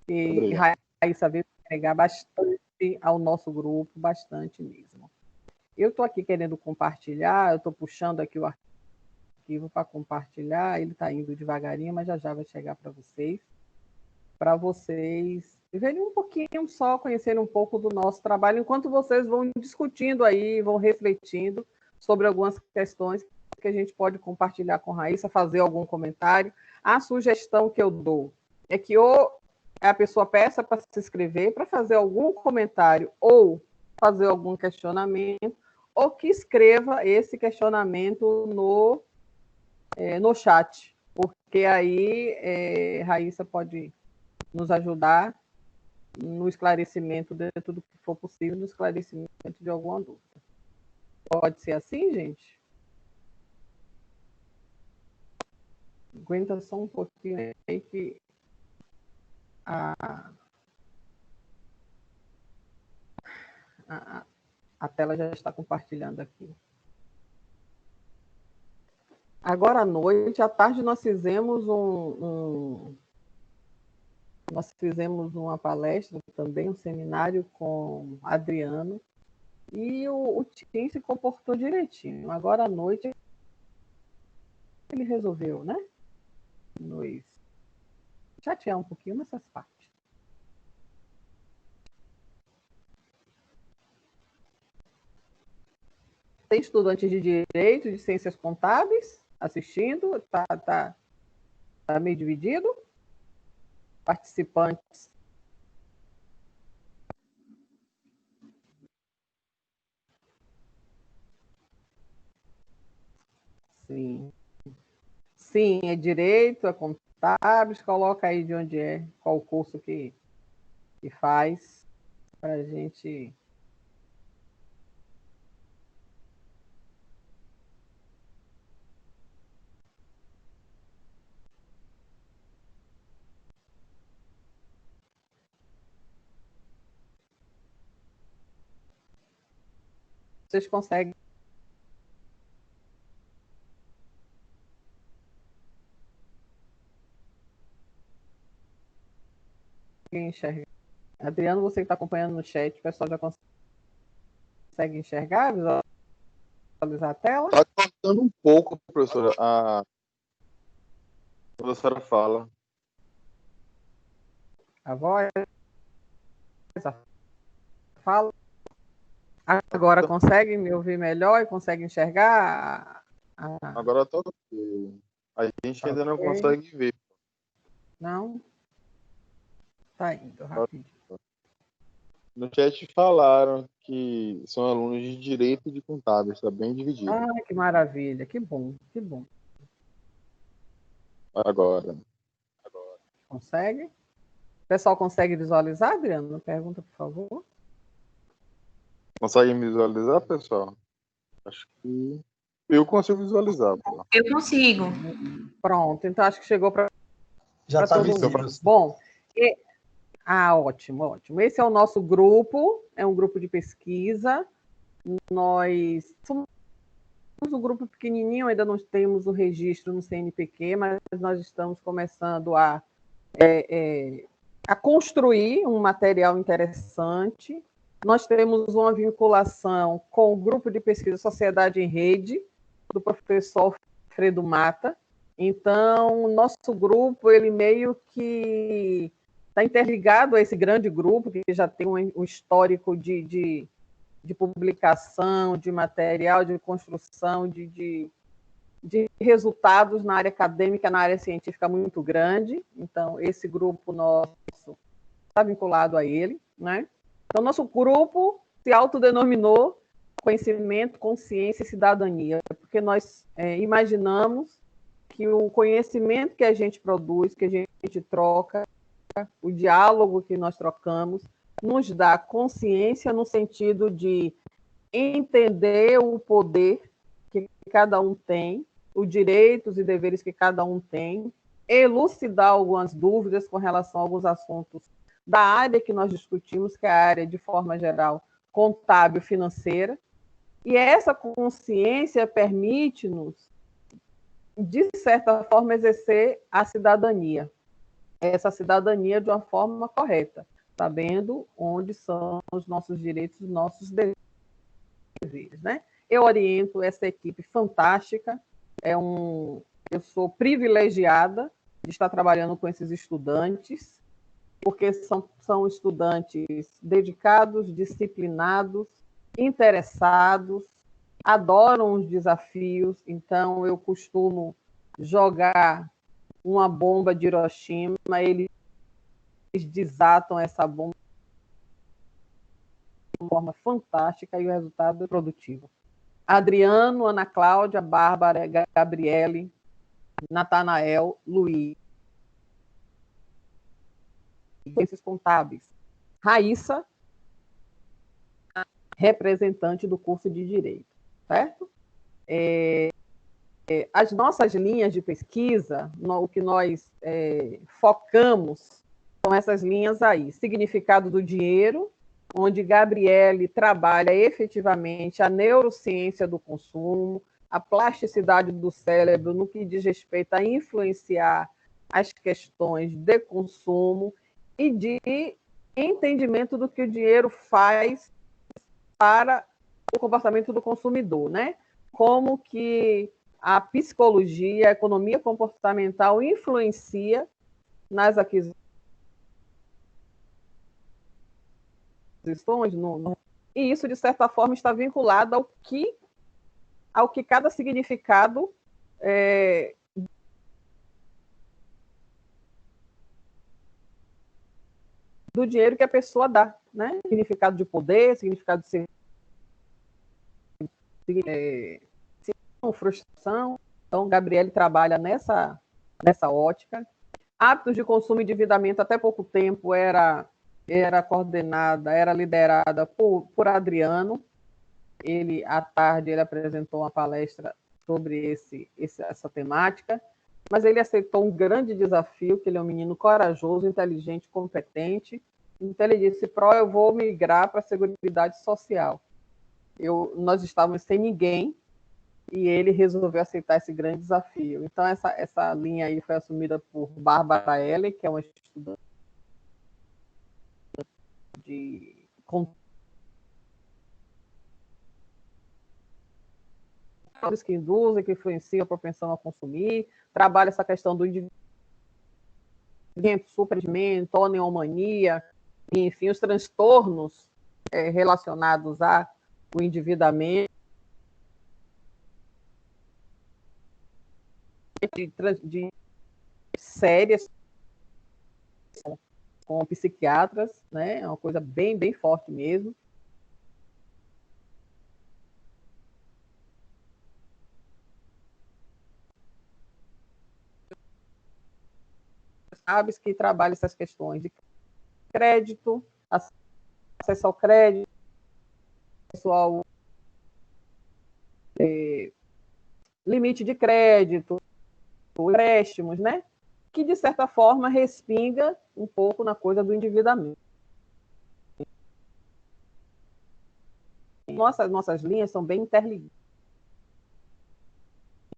E Raíssa veio agregar bastante ao nosso grupo, bastante mesmo. Eu estou aqui querendo compartilhar, eu estou puxando aqui o arquivo para compartilhar, ele está indo devagarinho, mas já vai chegar para vocês verem um pouquinho só, conhecerem um pouco do nosso trabalho, enquanto vocês vão discutindo aí, vão refletindo sobre algumas questões que a gente pode compartilhar com a Raíssa, fazer algum comentário. A sugestão que eu dou é que ou a pessoa peça para se inscrever, para fazer algum comentário ou fazer algum questionamento, ou que escreva esse questionamento no chat, porque aí Raíssa pode nos ajudar no esclarecimento, dentro do que for possível, no esclarecimento de alguma dúvida. Pode ser assim, gente? Aguenta só um pouquinho aí que a tela já está compartilhando aqui. Agora à noite, à tarde, nós fizemos uma palestra também, um seminário com Adriano, e o Tim se comportou direitinho. Agora à noite, ele resolveu, né? Nos chatear um pouquinho nessas partes. Tem estudantes de Direito, de Ciências Contábeis assistindo? Tá meio dividido? Participantes? Sim. Sim, é Direito, é Contábeis. Coloca aí de onde é, qual o curso que faz, para a gente... Vocês conseguem enxergar? Adriano, você que está acompanhando no chat, o pessoal já consegue enxergar, visualizar a tela? Está cortando um pouco, professora, a professora fala. A voz? a fala. Agora consegue me ouvir melhor e consegue enxergar? Agora tá ok. A gente ainda não consegue ver. Não? Tá indo rapidinho. No chat falaram que são alunos de Direito e de Contábil, está bem dividido. Ah, que maravilha, que bom, que bom. Agora. Consegue? O pessoal consegue visualizar, Adriano? Pergunta, por favor. Conseguem visualizar, pessoal? Acho que eu consigo visualizar. Pô. Eu consigo. Pronto, então acho que chegou para Já está todo visível. mundo. Bom, ótimo, ótimo. Esse é o nosso grupo, é um grupo de pesquisa. Nós somos um grupo pequenininho, ainda não temos o registro no CNPq, mas nós estamos começando a construir um material interessante. Nós temos uma vinculação com o grupo de pesquisa Sociedade em Rede, do professor Alfredo Mata. Então, o nosso grupo, ele meio que está interligado a esse grande grupo, que já tem um histórico de publicação, de material, de construção, de resultados na área acadêmica, na área científica muito grande. Então, esse grupo nosso está vinculado a ele, né? Então, nosso grupo se autodenominou Conhecimento, Consciência e Cidadania, porque nós imaginamos que o conhecimento que a gente produz, que a gente troca, o diálogo que nós trocamos, nos dá consciência no sentido de entender o poder que cada um tem, os direitos e deveres que cada um tem, elucidar algumas dúvidas com relação a alguns assuntos da área que nós discutimos, que é a área, de forma geral, contábil financeira. E essa consciência permite-nos, de certa forma, exercer a cidadania. Essa cidadania de uma forma correta, sabendo onde são os nossos direitos, os nossos deveres, né? Eu oriento essa equipe fantástica, eu sou privilegiada de estar trabalhando com esses estudantes, porque são estudantes dedicados, disciplinados, interessados, adoram os desafios. Então, eu costumo jogar uma bomba de Hiroshima, eles desatam essa bomba de uma forma fantástica e o resultado é produtivo. Adriano, Ana Cláudia, Bárbara, Gabriele, Natanael, Luiz, ciências contábeis. Raíssa, representante do curso de Direito, certo? As nossas linhas de pesquisa, o que nós focamos são essas linhas aí. Significado do dinheiro, onde Gabriele trabalha efetivamente a neurociência do consumo, a plasticidade do cérebro no que diz respeito a influenciar as questões de consumo e de entendimento do que o dinheiro faz para o comportamento do consumidor, né? Como que a psicologia, a economia comportamental influencia nas aquisições, e isso, de certa forma, está vinculado ao que cada significado do dinheiro que a pessoa dá, né? Significado de poder, significado de ser frustração. Então, Gabriele trabalha nessa ótica. Hábitos de consumo e endividamento, até pouco tempo, era liderada por Adriano. Ele, à tarde, ele apresentou uma palestra sobre essa temática, mas ele aceitou um grande desafio, que ele é um menino corajoso, inteligente, competente. Então, ele disse: Pro, eu vou migrar para a Seguridade Social. Nós estávamos sem ninguém, e ele resolveu aceitar esse grande desafio. Então, essa linha aí foi assumida por Bárbara L., que é uma estudante de que induzem, que influenciam a propensão a consumir, trabalha essa questão do endividamento, superendividamento, oneomania, enfim, os transtornos relacionados ao endividamento, de sérias com psiquiatras, né? É uma coisa bem, bem forte mesmo. Sabes que trabalha essas questões de crédito, acesso ao crédito, ao limite de crédito, empréstimos, né? Que, de certa forma, respinga um pouco na coisa do endividamento. Nossas linhas são bem interligadas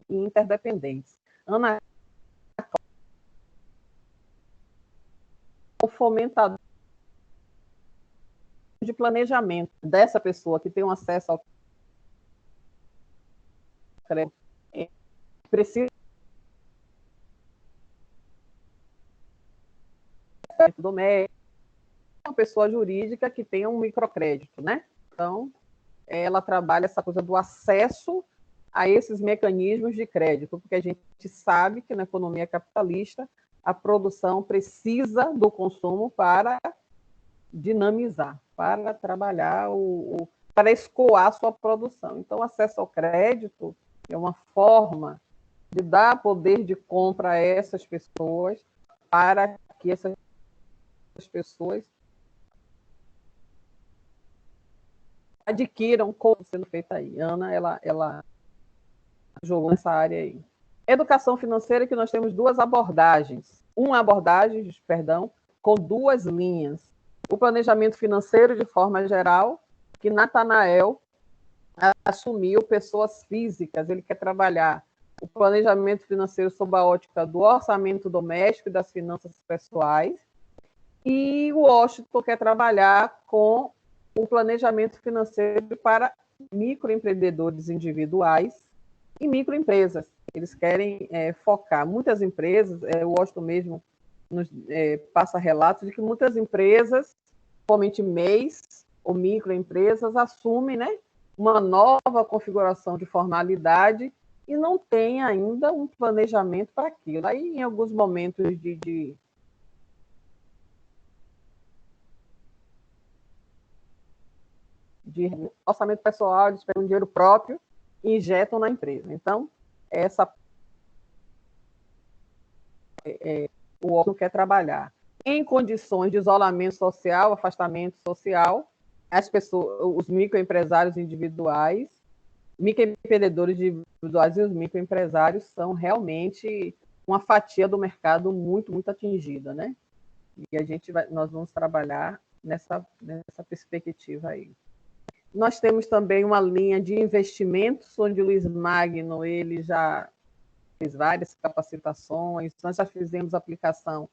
e interdependentes. Ana, o fomentador de planejamento dessa pessoa que tem um acesso ao crédito, precisa doméstico, uma pessoa jurídica que tenha um microcrédito, né? Então, ela trabalha essa coisa do acesso a esses mecanismos de crédito, porque a gente sabe que na economia capitalista a produção precisa do consumo para dinamizar, para trabalhar, para escoar sua produção. Então, o acesso ao crédito é uma forma de dar poder de compra a essas pessoas, para que essas pessoas adquiram como sendo feita aí. Ana, ela jogou nessa área aí. Educação financeira, que nós temos duas abordagens. Uma abordagem, perdão, com duas linhas. O planejamento financeiro, de forma geral, que Natanael assumiu pessoas físicas. Ele quer trabalhar o planejamento financeiro sob a ótica do orçamento doméstico e das finanças pessoais. E o Washington quer trabalhar com o planejamento financeiro para microempreendedores individuais e microempresas. Eles querem focar. Muitas empresas, o Washington mesmo nos passa relatos de que muitas empresas, principalmente MEIs ou microempresas, assumem, né, uma nova configuração de formalidade e não tem ainda um planejamento para aquilo. Aí, em alguns momentos de orçamento pessoal, eles pegam dinheiro próprio e injetam na empresa. Então, o órgão quer trabalhar em condições de isolamento social, afastamento social, as pessoas, os microempresários individuais, microempreendedores individuais e os microempresários são realmente uma fatia do mercado muito, muito atingida, né? E nós vamos trabalhar nessa perspectiva aí. Nós temos também uma linha de investimentos, onde o Luiz Magno ele já fez várias capacitações. Nós já fizemos aplicação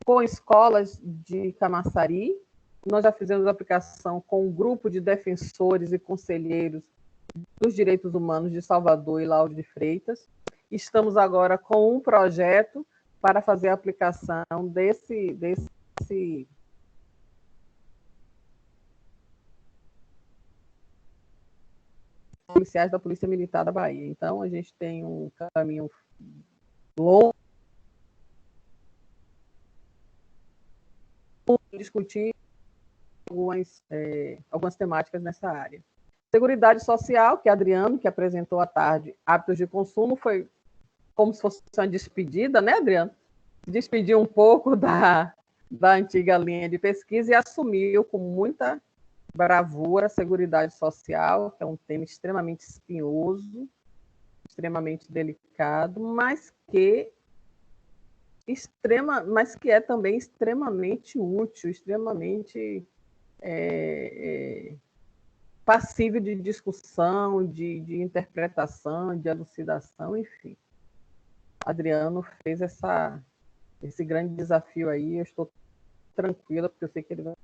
com escolas de Camaçari, nós já fizemos aplicação com um grupo de defensores e conselheiros dos direitos humanos de Salvador e Lauro de Freitas. Estamos agora com um projeto para fazer a aplicação desse policiais da Polícia Militar da Bahia. Então, a gente tem um caminho longo para discutir algumas temáticas nessa área. Seguridade Social, que Adriano, que apresentou à tarde hábitos de consumo, foi como se fosse uma despedida, né, Adriano? Despediu um pouco da antiga linha de pesquisa e assumiu com muita bravura a Seguridade Social, que é um tema extremamente espinhoso, extremamente delicado, mas que é também extremamente útil, extremamente passível de discussão, de interpretação, de elucidação, enfim. Adriano fez esse grande desafio aí, eu estou tranquila, porque eu sei que ele vai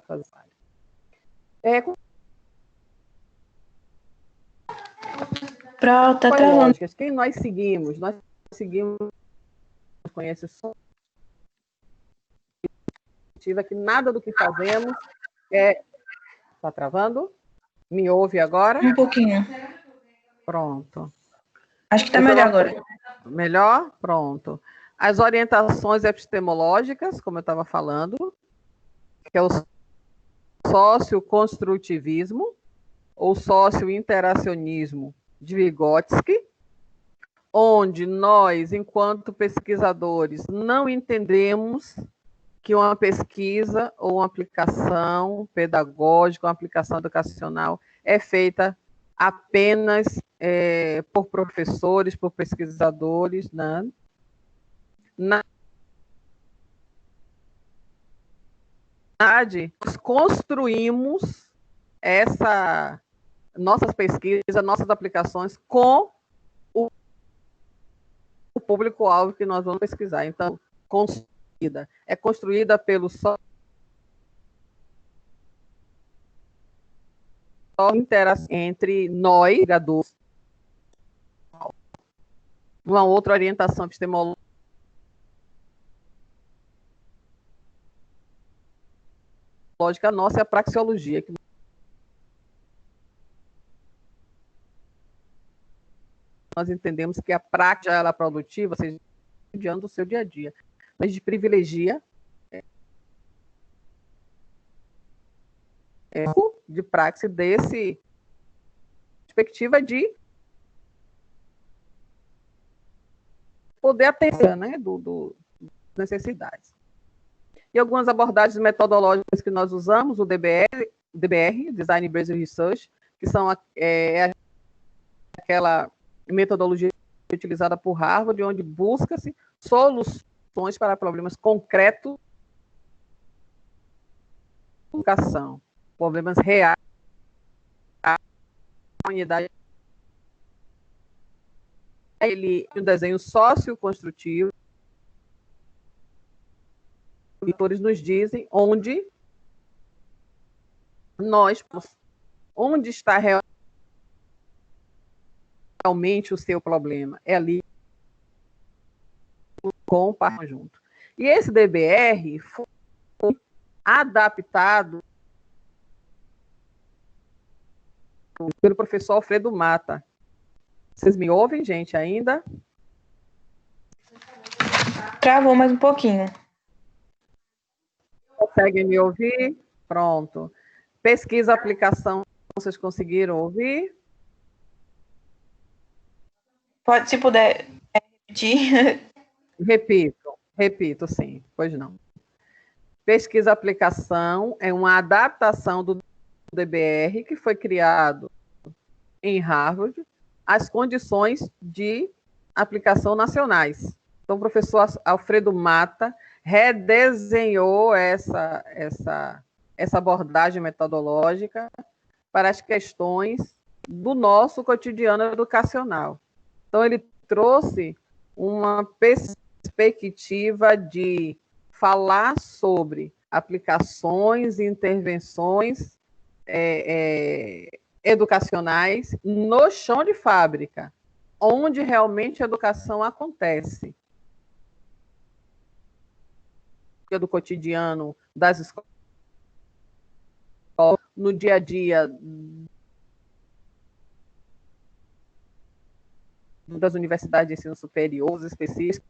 fazer. Pronto, tá travando. Quem nós seguimos? Nós seguimos, conhece o som. que nada do que fazemos é... Está travando? Me ouve agora? Um pouquinho. Pronto. Acho que está melhor agora. Melhor? Pronto. As orientações epistemológicas, como eu estava falando, que é o socioconstrutivismo ou sociointeracionismo de Vygotsky, onde nós, enquanto pesquisadores, não entendemos que uma pesquisa ou uma aplicação pedagógica, uma aplicação educacional é feita apenas por professores, por pesquisadores, né? Na verdade, nós construímos nossas pesquisas, nossas aplicações com o público-alvo que nós vamos pesquisar. Então, é construída pelo interação entre nós, investigadores, uma outra orientação epistemológica nossa é a praxeologia, que nós entendemos que a prática ela é produtiva, ou seja, diante do seu dia a dia. A gente privilegia de praxe desse perspectiva de poder atender, né, das necessidades. E algumas abordagens metodológicas que nós usamos, o DBR, Design Based Research, que são aquela metodologia utilizada por Harvard, onde busca-se soluções para problemas concretos de educação, problemas reais da humanidade. Ele um desenho socioconstrutivo, os autores nos dizem onde está realmente o seu problema. É ali com o par junto. E esse DBR foi adaptado pelo professor Alfredo Mata. Vocês me ouvem, gente, ainda? Travou mais um pouquinho. Conseguem me ouvir? Pronto. Pesquisa, aplicação, vocês conseguiram ouvir? Pode, se puder repetir. Repito, sim, pois não. Pesquisa, aplicação é uma adaptação do DBR que foi criado em Harvard às condições de aplicação nacionais. Então, o professor Alfredo Mata redesenhou essa abordagem metodológica para as questões do nosso cotidiano educacional. Então, ele trouxe uma perspectiva de falar sobre aplicações e intervenções educacionais no chão de fábrica, onde realmente a educação acontece. Do cotidiano das escolas, no dia a dia das universidades de ensino superior, os específicos.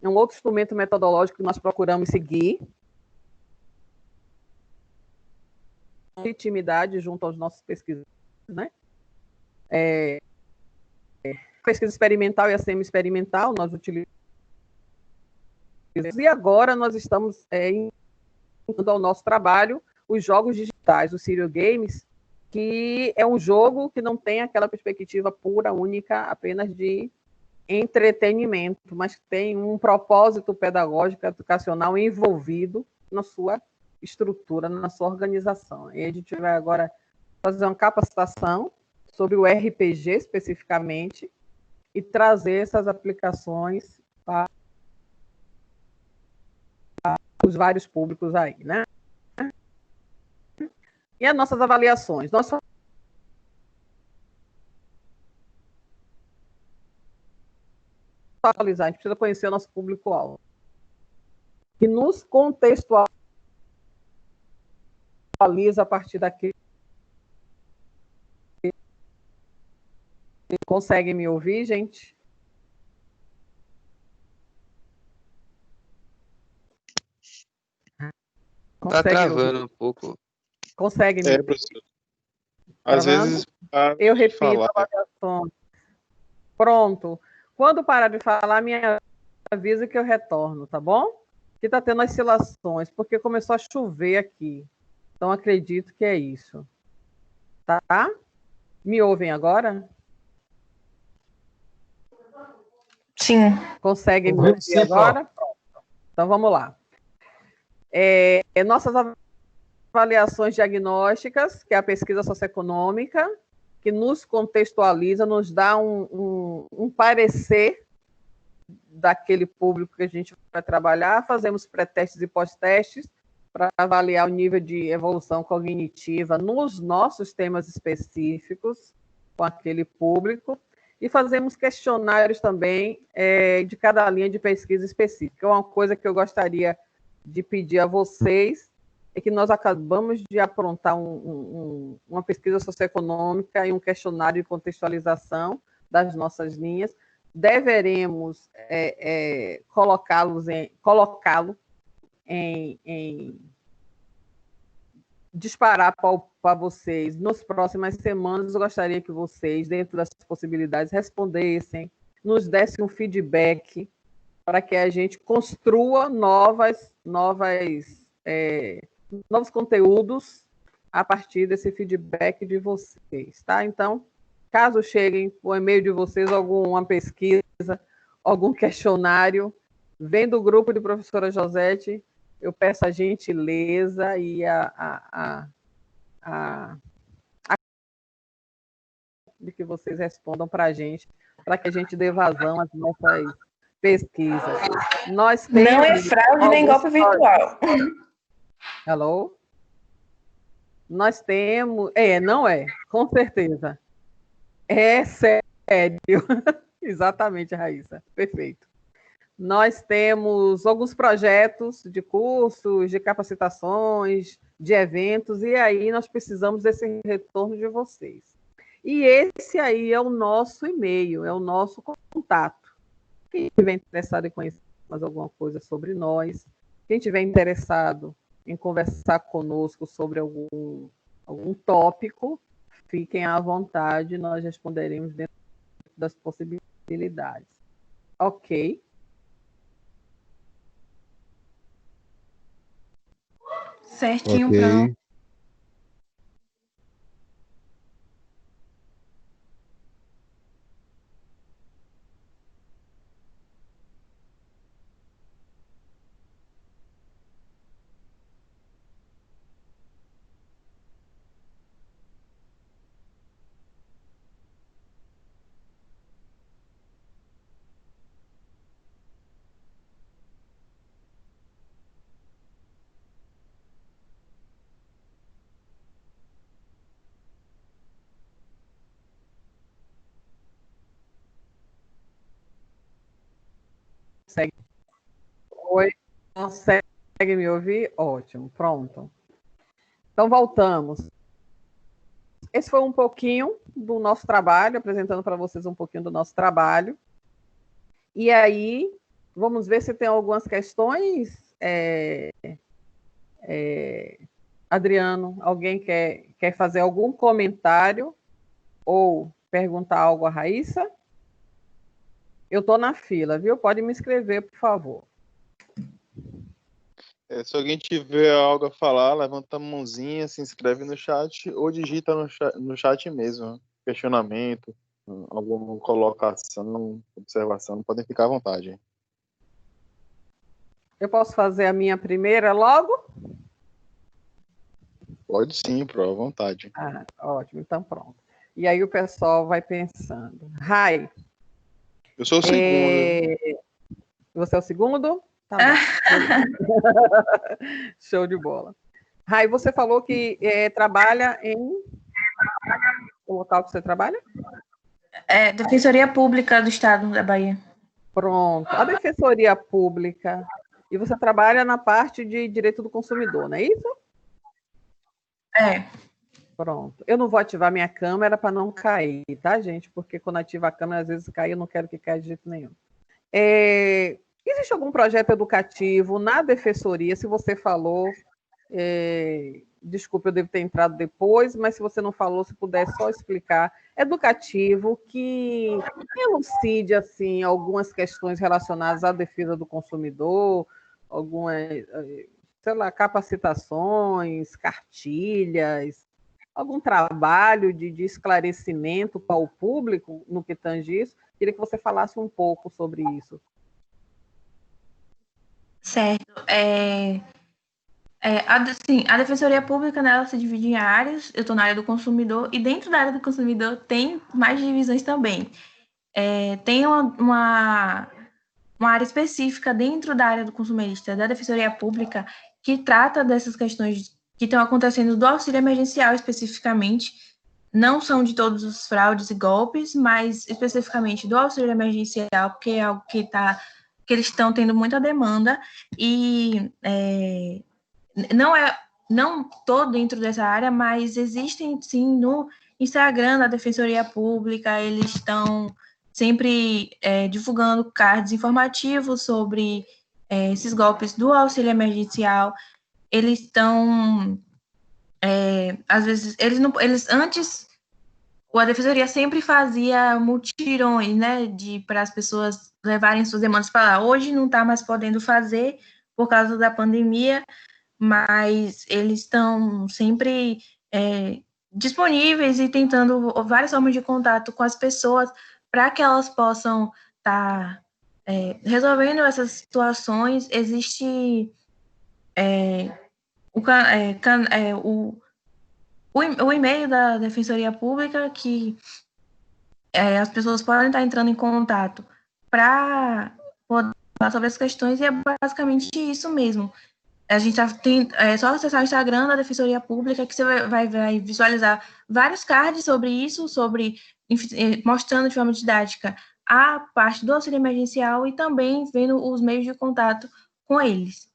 É um outro instrumento metodológico que nós procuramos seguir. Legitimidade junto aos nossos pesquisadores, né? Pesquisa experimental e a semi-experimental, nós utilizamos. E agora nós estamos indo ao nosso trabalho os jogos digitais, os serial games, que é um jogo que não tem aquela perspectiva pura, única, apenas de entretenimento, mas que tem um propósito pedagógico, educacional envolvido na sua estrutura, na sua organização. E a gente vai agora fazer uma capacitação sobre o RPG especificamente e trazer essas aplicações para os vários públicos aí, né? E as nossas avaliações. Nós a gente precisa conhecer o nosso público-alvo. que nos contextualiza a partir daquele. Conseguem me ouvir, gente? Tá travando um pouco. Conseguem me ouvir? Professor. Às Travando? vezes, Eu repito falar. a avaliação. Pronto. Quando parar de falar, me avisa que eu retorno, tá bom? Que está tendo oscilações, porque começou a chover aqui. Então, acredito que é isso. Tá? Me ouvem agora? Sim. Conseguem me ouvir agora? Pronto. Então, vamos lá. Nossas avaliações diagnósticas, que é a pesquisa socioeconômica, que nos contextualiza, nos dá um parecer daquele público que a gente vai trabalhar, fazemos pré-testes e pós-testes para avaliar o nível de evolução cognitiva nos nossos temas específicos com aquele público e fazemos questionários também de cada linha de pesquisa específica. Uma coisa que eu gostaria de pedir a vocês é que nós acabamos de aprontar uma pesquisa socioeconômica e um questionário de contextualização das nossas linhas. Deveremos colocá-lo em disparar para vocês nas próximas semanas. Eu gostaria que vocês, dentro das possibilidades, respondessem, nos dessem um feedback para que a gente construa novos conteúdos a partir desse feedback de vocês, tá? Então, caso cheguem o e-mail de vocês, alguma pesquisa, algum questionário, vem do grupo de professora Josete, eu peço a gentileza e de que vocês respondam para a gente, para que a gente dê vazão às nossas pesquisas. Nós temos não é fraude nem golpe virtual. Alô? Nós temos... não é, com certeza. É sério. Exatamente, Raíssa. Perfeito. Nós temos alguns projetos de cursos, de capacitações, de eventos, e aí nós precisamos desse retorno de vocês. E esse aí é o nosso e-mail, é o nosso contato. Quem estiver interessado em conhecer mais alguma coisa sobre nós, quem estiver interessado em conversar conosco sobre algum tópico, fiquem à vontade, nós responderemos dentro das possibilidades. Ok? Certinho, Ok. pronto. Oi, consegue me ouvir? Ótimo, pronto. Então, voltamos. Esse foi um pouquinho do nosso trabalho, apresentando para vocês um pouquinho do nosso trabalho. E aí, vamos ver se tem algumas questões. Adriano, alguém quer fazer algum comentário ou perguntar algo à Raíssa? Eu estou na fila, viu? Pode me escrever, por favor. Se alguém tiver algo a falar, levanta a mãozinha, se inscreve no chat ou digita no chat mesmo. Questionamento, alguma colocação, observação, podem ficar à vontade. Eu posso fazer a minha primeira logo? Pode sim, à vontade. Ótimo, então pronto. E aí o pessoal vai pensando. Rai. Eu sou o segundo. Você é o segundo? Tá bom. Show de bola. Rai, você falou que trabalha em... O local que você trabalha? Defensoria Pública do Estado da Bahia. Pronto. A Defensoria Pública, E você trabalha na parte de direito do consumidor, não é isso? É. Pronto. Eu não vou ativar minha câmera para não cair, tá, gente? Porque quando ativa a câmera, às vezes cai, eu não quero que caia de jeito nenhum. Existe algum projeto educativo na defensoria? Se você falou, desculpa, eu devo ter entrado depois, mas se você não falou, se puder só explicar, educativo, que elucide assim, algumas questões relacionadas à defesa do consumidor, algumas, sei lá, capacitações, cartilhas, algum trabalho de esclarecimento para o público no que tange isso. Queria que você falasse um pouco sobre isso. Certo. A Defensoria Pública, né, ela se divide em áreas. Eu estou na área do consumidor, e dentro da área do consumidor tem mais divisões também. Tem uma área específica dentro da área do consumidor, da Defensoria Pública, que trata dessas questões que estão acontecendo do auxílio emergencial especificamente. Não são de todos os fraudes e golpes, mas especificamente do auxílio emergencial, porque é algo que eles estão tendo muita demanda, e não estou dentro dessa área, mas existem sim no Instagram da Defensoria Pública. Eles estão sempre divulgando cards informativos sobre esses golpes do auxílio emergencial. Eles estão, às vezes, antes, a Defensoria sempre fazia mutirões, né, para as pessoas levarem suas demandas para lá. Hoje não está mais podendo fazer por causa da pandemia, mas eles estão sempre disponíveis e tentando várias formas de contato com as pessoas para que elas possam estar resolvendo essas situações. Existe o e-mail da Defensoria Pública, que as pessoas podem estar entrando em contato para poder falar sobre as questões, e é basicamente isso mesmo. A gente é só acessar o Instagram da Defensoria Pública que você vai visualizar vários cards sobre isso, mostrando de forma didática a parte do auxílio emergencial e também vendo os meios de contato com eles.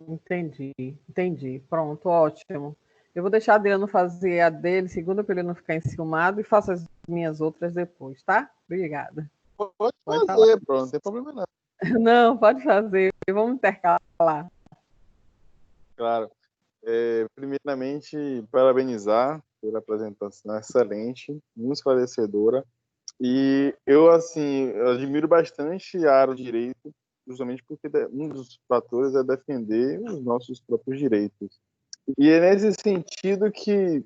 Entendi. Pronto, ótimo. Eu vou deixar a Adriano fazer a dele, segunda, para ele não ficar enciumado, e faço as minhas outras depois, tá? Obrigada. Pode fazer, pronto, não tem problema não. Não, pode fazer. Vamos intercalar. Claro. Primeiramente, parabenizar pela apresentação excelente, muito esclarecedora. E eu, assim, admiro bastante a área do direito, justamente porque um dos fatores é defender os nossos próprios direitos. E é nesse sentido que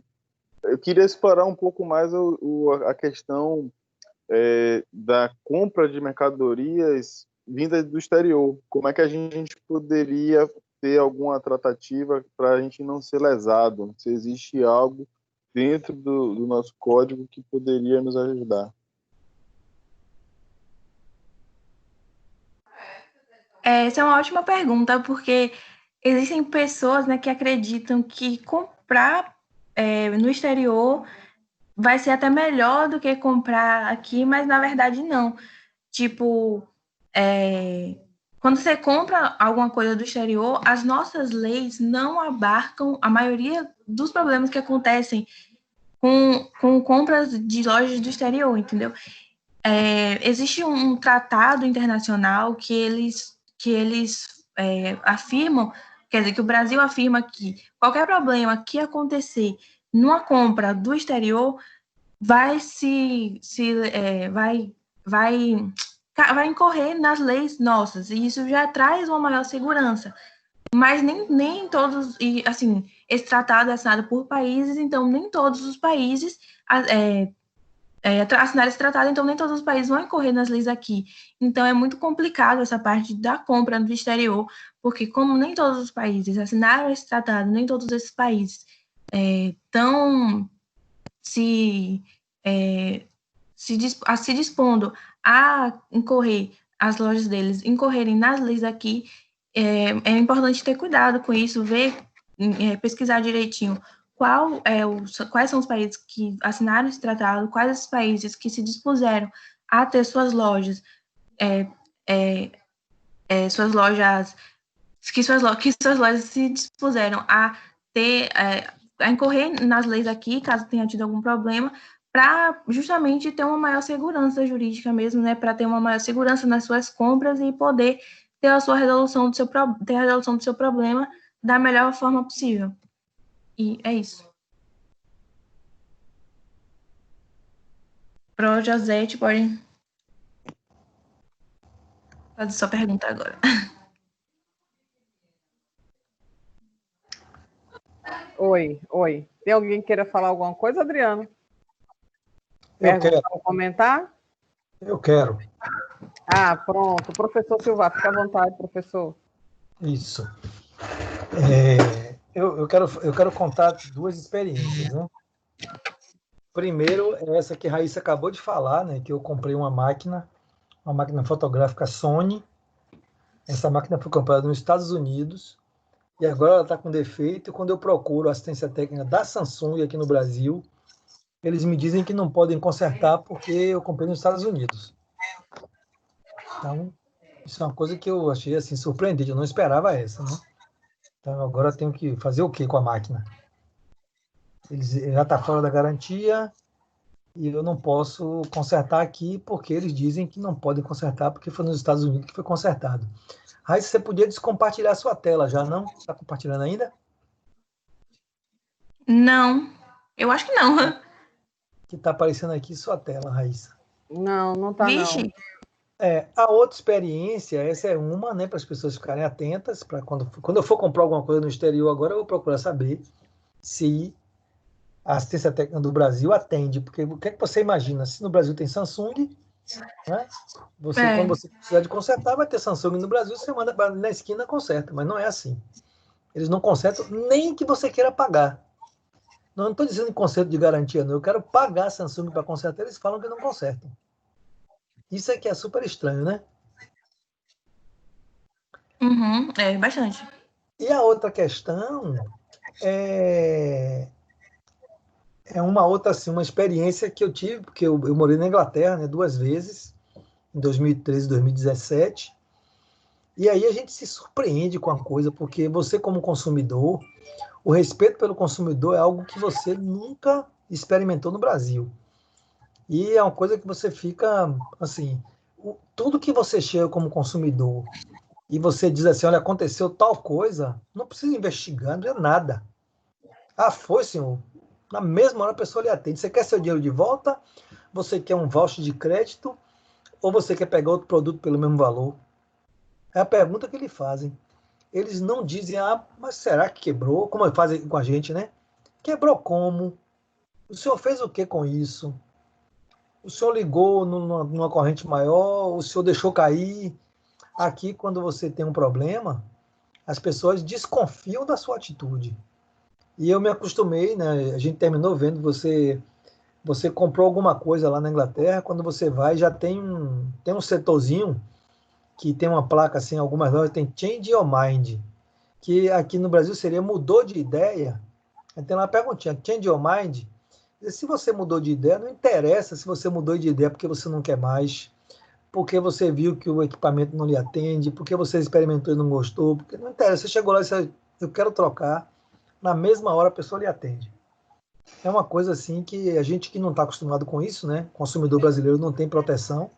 eu queria explorar um pouco mais a questão da compra de mercadorias vindas do exterior. Como é que a gente poderia ter alguma tratativa para a gente não ser lesado? Se existe algo dentro do nosso código que poderia nos ajudar? Essa é uma ótima pergunta, porque existem pessoas, né, que acreditam que comprar no exterior vai ser até melhor do que comprar aqui, mas na verdade não. Tipo, quando você compra alguma coisa do exterior, as nossas leis não abarcam a maioria dos problemas que acontecem com compras de lojas do exterior, entendeu? Existe um tratado internacional que eles afirmam, quer dizer, que o Brasil afirma que qualquer problema que acontecer numa compra do exterior vai incorrer nas leis nossas, e isso já traz uma maior segurança. Mas nem todos, e assim, esse tratado é assinado por países, então nem todos os países assinaram esse tratado, então nem todos os países vão incorrer nas leis aqui. Então é muito complicado essa parte da compra do exterior, porque como nem todos os países assinaram esse tratado, nem todos esses países estão se dispondo a incorrer, as lojas deles incorrerem nas leis aqui. É importante ter cuidado com isso, pesquisar direitinho quais são os países que assinaram esse tratado, quais os países que se dispuseram a ter suas lojas suas lojas, que suas lojas se dispuseram a ter, a incorrer nas leis aqui, caso tenha tido algum problema, para justamente ter uma maior segurança jurídica mesmo, né? Para ter uma maior segurança nas suas compras e poder ter a sua resolução ter a resolução do seu problema da melhor forma possível. E é isso. Pro Josete, pode fazer sua pergunta agora. Oi. Tem alguém que queira falar alguma coisa, Adriano? Eu quero. Ou comentar? Eu quero. Pronto. Professor Silva, fica à vontade, professor. Isso. Eu quero contar duas experiências, né? Primeiro, é essa que a Raíssa acabou de falar, né? Que eu comprei uma máquina fotográfica Sony. Essa máquina foi comprada nos Estados Unidos e agora ela está com defeito. E quando eu procuro a assistência técnica da Samsung aqui no Brasil, eles me dizem que não podem consertar porque eu comprei nos Estados Unidos. Então, isso é uma coisa que eu achei assim surpreendente. Eu não esperava essa, né? Então, agora eu tenho que fazer o que com a máquina? Já está fora da garantia e eu não posso consertar aqui porque eles dizem que não podem consertar porque foi nos Estados Unidos que foi consertado. Raíssa, você podia descompartilhar sua tela já, não? Está compartilhando ainda? Não, eu acho que não. Que está aparecendo aqui sua tela, Raíssa. Não está Vixe. não. A outra experiência, essa é uma, né, para as pessoas ficarem atentas, para quando eu for comprar alguma coisa no exterior agora, eu vou procurar saber se a assistência técnica do Brasil atende, porque o que é que você imagina? Se no Brasil tem Samsung, né, quando você precisar de consertar, vai ter Samsung no Brasil, você manda na esquina e conserta, mas não é assim. Eles não consertam nem que você queira pagar. Não estou dizendo em conserto de garantia, não. Eu quero pagar a Samsung para consertar, eles falam que não consertam. Isso é que é super estranho, né? Uhum, bastante. E a outra questão é uma outra, assim, uma experiência que eu tive, porque eu morei na Inglaterra, né, 2 vezes, em 2013 e 2017, e aí a gente se surpreende com a coisa, porque você como consumidor, o respeito pelo consumidor é algo que você nunca experimentou no Brasil. E é uma coisa que você fica, assim, tudo que você chega como consumidor e você diz assim, olha, aconteceu tal coisa, não precisa investigar, não é nada. Foi, senhor. Na mesma hora a pessoa lhe atende. Você quer seu dinheiro de volta? Você quer um voucher de crédito? Ou você quer pegar outro produto pelo mesmo valor? É a pergunta que eles fazem. Eles não dizem, mas será que quebrou? Como fazem com a gente, né? Quebrou como? O senhor fez o que com isso? O senhor ligou numa corrente maior? O senhor deixou cair? Aqui, quando você tem um problema, as pessoas desconfiam da sua atitude. E eu me acostumei, né? A gente terminou vendo você comprou alguma coisa lá na Inglaterra, quando você vai, já tem um setorzinho que tem uma placa assim, algumas lojas tem Change Your Mind, que aqui no Brasil seria mudou de ideia. Aí tem lá uma perguntinha, Change Your Mind. E se você mudou de ideia, não interessa se você mudou de ideia porque você não quer mais, porque você viu que o equipamento não lhe atende, porque você experimentou e não gostou, porque não interessa. Você chegou lá e disse, eu quero trocar, na mesma hora a pessoa lhe atende. É uma coisa assim que a gente que não está acostumado com isso, né? O consumidor brasileiro não tem proteção.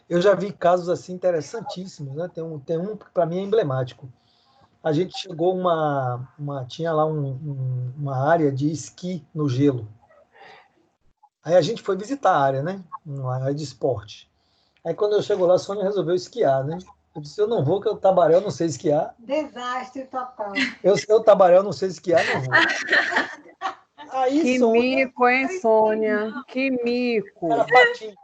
Eu já vi casos assim interessantíssimos, né? Tem um que para mim é emblemático. A gente chegou tinha lá uma área de esqui no gelo. Aí a gente foi visitar a área, né? Uma área de esporte. Aí quando eu chego lá, a Sônia resolveu esquiar, né? Eu disse, eu não vou, que eu tabaréu não sei esquiar. Desastre total. Eu tabaréu não sei esquiar, não vou. Aí, que Sônia, mico, hein, Sônia? Que mico. Era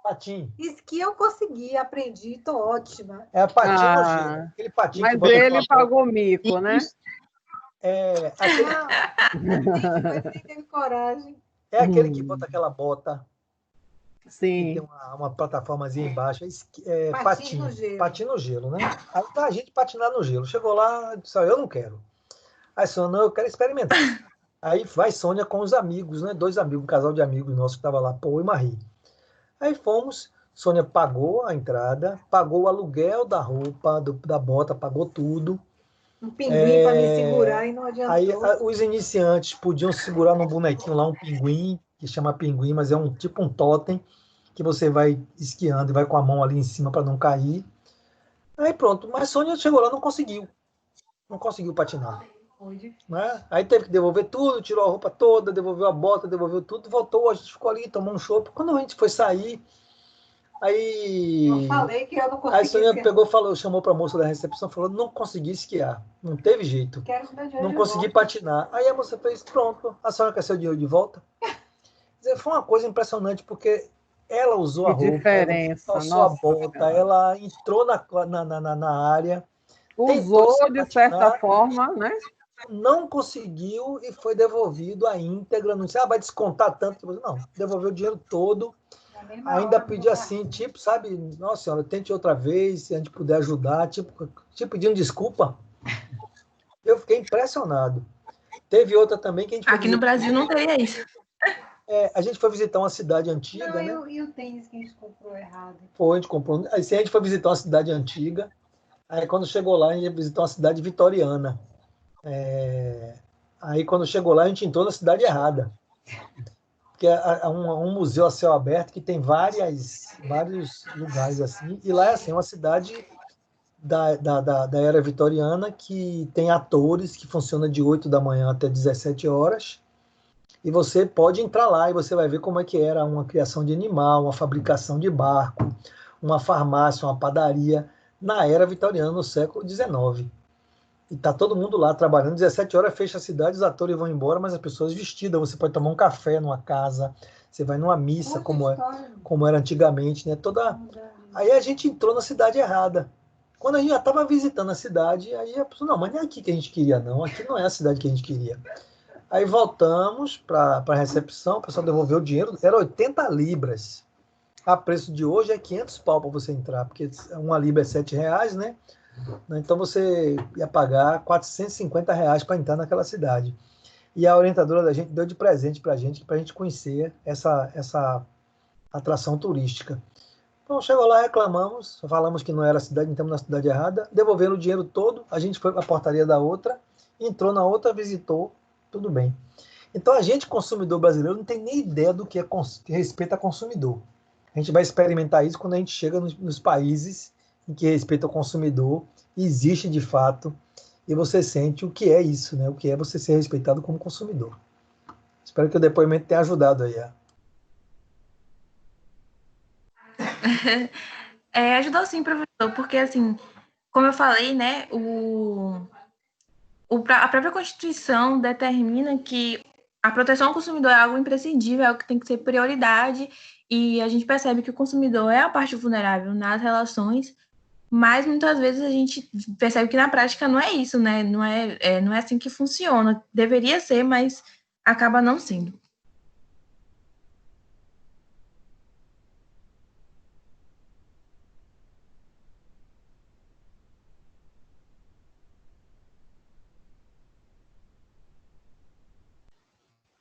patim. Esqui eu consegui, aprendi, tô ótima. É a patim no gelo. Aquele patinho mas ele pagou mico, né? Mas nem teve coragem. É aquele que bota aquela bota. Sim. Que tem uma plataformazinha embaixo. Patim no gelo, né? Aí tá a gente patinar no gelo. Chegou lá, disse, eu não quero. Aí Sônia, não, eu quero experimentar. Aí vai Sônia com os amigos, né? 2 amigos, um casal de amigos nossos que estava lá, Paul e Marie. Aí fomos, Sônia pagou a entrada, pagou o aluguel da roupa, da bota, pagou tudo. Um pinguim para me segurar e não Aí adiantou. os iniciantes podiam segurar no bonequinho lá um pinguim, que chama pinguim, mas é um tipo um totem, que você vai esquiando e vai com a mão ali em cima para não cair. Aí pronto, mas Sônia chegou lá, não conseguiu patinar. Né? Aí teve que devolver tudo, tirou a roupa toda, devolveu a bota, devolveu tudo, voltou, a gente ficou ali, tomou um chopp. Quando a gente foi sair, aí Eu falei que eu não aí conseguia Sônia esquiar. pegou, falou, chamou para a moça da recepção, falou, não consegui esquiar, não teve jeito, Quero meu dinheiro não de consegui volta. patinar. Aí a moça fez, pronto, a senhora quer seu dinheiro de volta? Quer dizer, foi uma coisa impressionante, porque ela usou a Que roupa, ela diferença, calçou a nossa bota, Senhora. ela entrou na área, tentou Usou, se de certa patinar, forma, né? não conseguiu e foi devolvido a íntegra. Não sei, vai descontar tanto. Não, devolveu o dinheiro todo. Na mesma Ainda hora, pediu assim, tipo, sabe, nossa senhora, tente outra vez, se a gente puder ajudar, tipo pedindo desculpa. Eu fiquei impressionado. Teve outra também que a gente foi Aqui no visitar. Brasil não teria isso. A gente foi visitar uma cidade antiga, não, né? e o tênis que a gente comprou errado? Foi, a gente comprou. Aí a gente foi visitar uma cidade antiga. Aí quando chegou lá, a gente visitou uma cidade vitoriana. Aí quando chegou lá, a gente entrou na cidade errada. Que é um museu a céu aberto que tem vários lugares assim. E lá é assim, uma cidade da era vitoriana que tem atores que funciona de 8 da manhã até 17 horas. E você pode entrar lá e você vai ver como é que era uma criação de animal, uma fabricação de barco, uma farmácia, uma padaria na era vitoriana, no século XIX. E tá todo mundo lá trabalhando, 17 horas fecha a cidade, os atores vão embora, mas as pessoas vestidas, você pode tomar um café numa casa, você vai numa missa, como era antigamente, né? Aí a gente entrou na cidade errada. Quando a gente já estava visitando a cidade, aí a pessoa, não, mas não é aqui que a gente queria, não, aqui não é a cidade que a gente queria. Aí voltamos para a recepção, o pessoal devolveu o dinheiro, era 80 libras. A preço de hoje é 500 pau para você entrar, porque uma libra é R$ 7, né? Então você ia pagar R$ 450 para entrar naquela cidade. E a orientadora da gente deu de presente para a gente conhecer essa atração turística. Então chegou lá, reclamamos, falamos que não era a cidade, entramos na cidade errada, devolveram o dinheiro todo, a gente foi para a portaria da outra, entrou na outra, visitou, tudo bem. Então a gente, consumidor brasileiro, não tem nem ideia do que é respeito a consumidor. A gente vai experimentar isso quando a gente chega nos países em que respeito ao consumidor existe de fato e você sente o que é isso, né? O que é você ser respeitado como consumidor. Espero que o depoimento tenha ajudado aí. Ajudou sim, professor, porque assim, como eu falei, né, a própria Constituição determina que a proteção ao consumidor é algo imprescindível, é algo que tem que ser prioridade, e a gente percebe que o consumidor é a parte vulnerável nas relações, mas muitas vezes a gente percebe que na prática não é isso, né? Não é assim que funciona. Deveria ser, mas acaba não sendo.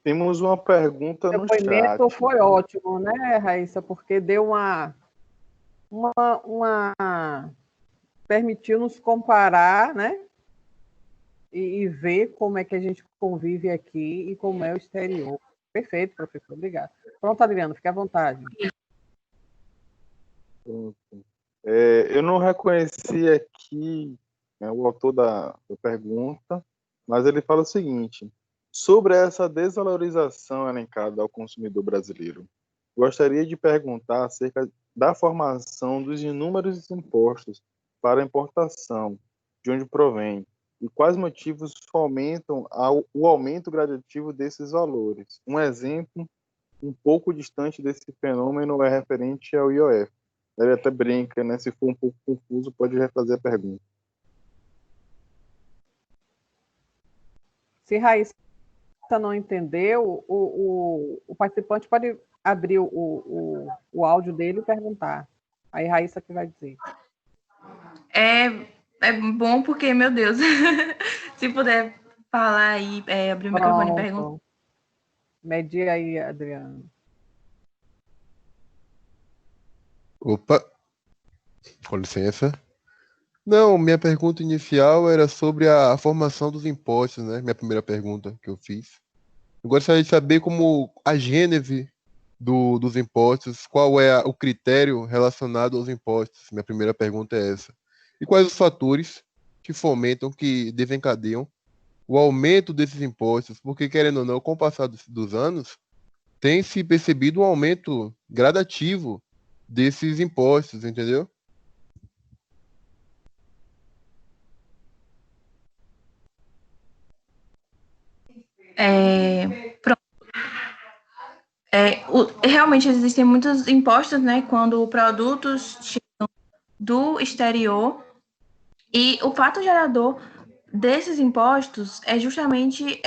Temos uma pergunta O no depoimento chat. foi ótimo, né, Raíssa? Porque deu uma permitiu nos comparar, né? E ver como é que a gente convive aqui e como é o exterior. Perfeito, professor. Obrigado. Pronto, Adriano, fique à vontade. Eu não reconheci aqui, né, o autor da pergunta, mas ele fala o seguinte: sobre essa desvalorização elencada ao consumidor brasileiro, gostaria de perguntar acerca da formação dos inúmeros impostos para a importação, de onde provém, e quais motivos fomentam o aumento gradativo desses valores. Um exemplo um pouco distante desse fenômeno é referente ao IOF. Ele até brinca, né? Se for um pouco confuso, pode refazer a pergunta. Se Raíssa não entendeu, o participante pode abrir o áudio dele e perguntar. Aí Raíssa que vai dizer. É bom porque, meu Deus, se puder falar aí, abrir o microfone e perguntar. Medir aí, Adriano. Opa, com licença. Não, minha pergunta inicial era sobre a formação dos impostos, né? Minha primeira pergunta que eu fiz. Eu gostaria de saber como a gênese dos impostos, qual é o critério relacionado aos impostos. Minha primeira pergunta é essa. E quais os fatores que fomentam, que desencadeiam o aumento desses impostos? Porque, querendo ou não, com o passar dos anos, tem se percebido um aumento gradativo desses impostos, entendeu? Pronto. Realmente existem muitos impostos, né, quando produtos chegam do exterior, e o fato gerador desses impostos é justamente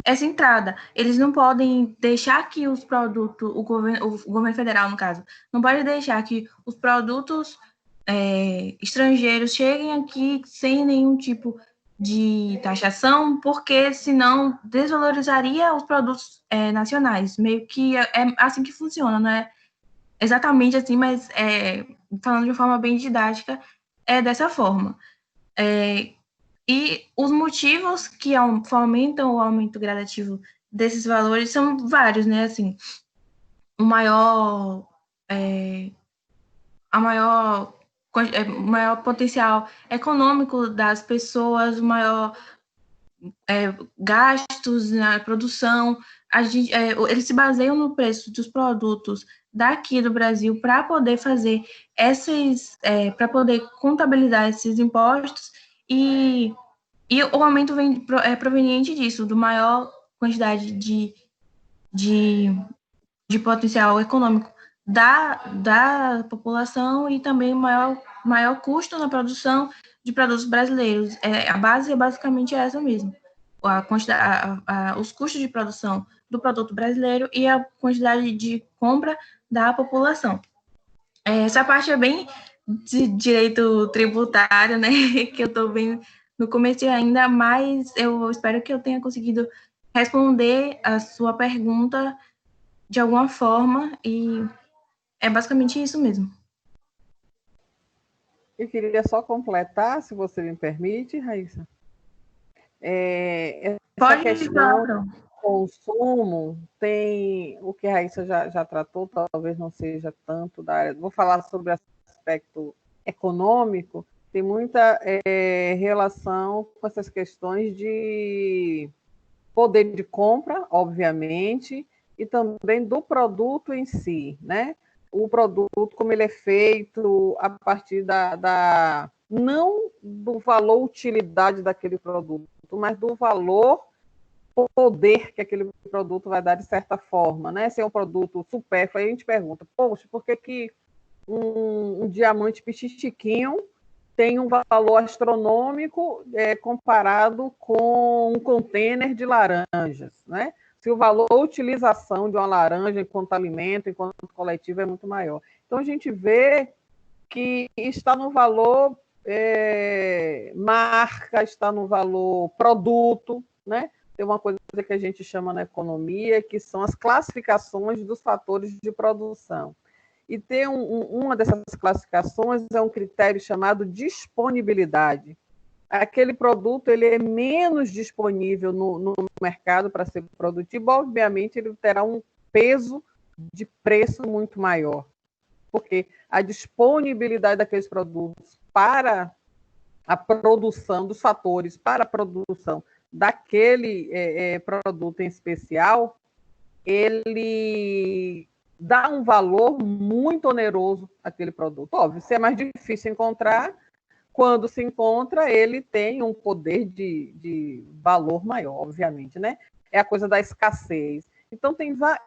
essa entrada. Eles não podem deixar que os produtos, o governo federal, no caso, não pode deixar que os produtos estrangeiros cheguem aqui sem nenhum tipo de taxação, porque senão desvalorizaria os produtos nacionais. Meio que é assim que funciona, não é exatamente assim, mas falando de uma forma bem didática, é dessa forma. E os motivos que fomentam o aumento gradativo desses valores são vários, né? Assim, o maior potencial econômico das pessoas, o maior gastos na produção. Eles se baseiam no preço dos produtos daqui do Brasil para poder fazer para poder contabilizar esses impostos, e o aumento é proveniente disso, do maior quantidade de potencial econômico da população, e também maior custo na produção de produtos brasileiros. A base é basicamente essa mesmo. Os custos de produção do produto brasileiro e a quantidade de compra da população. Essa parte é bem de direito tributário, né? Que eu estou bem no começo ainda, mas eu espero que eu tenha conseguido responder a sua pergunta de alguma forma, e é basicamente isso mesmo. Eu queria só completar, se você me permite, Raíssa. Essa questão do consumo tem o que a Raíssa já tratou, talvez não seja tanto da área. Vou falar sobre o aspecto econômico, tem muita relação com essas questões de poder de compra, obviamente, e também do produto em si, né? O produto, como ele é feito a partir não do valor utilidade daquele produto, mas do valor poder que aquele produto vai dar de certa forma, né? Se é um produto supérfluo, aí a gente pergunta, poxa, por que um diamante pichichiquinho tem um valor astronômico comparado com um container de laranjas, né? Se o valor de utilização de uma laranja enquanto alimento, enquanto coletivo, é muito maior. Então, a gente vê que está no valor marca, está no valor produto, né? Tem uma coisa que a gente chama na economia, que são as classificações dos fatores de produção. E tem uma dessas classificações é um critério chamado disponibilidade. Aquele produto ele é menos disponível no mercado para ser produtivo, obviamente ele terá um peso de preço muito maior, porque a disponibilidade daqueles produtos para a produção dos fatores, para a produção daquele produto em especial, ele dá um valor muito oneroso àquele produto. Óbvio, se é mais difícil encontrar, quando se encontra, ele tem um poder de valor maior, obviamente, né? É a coisa da escassez. Então,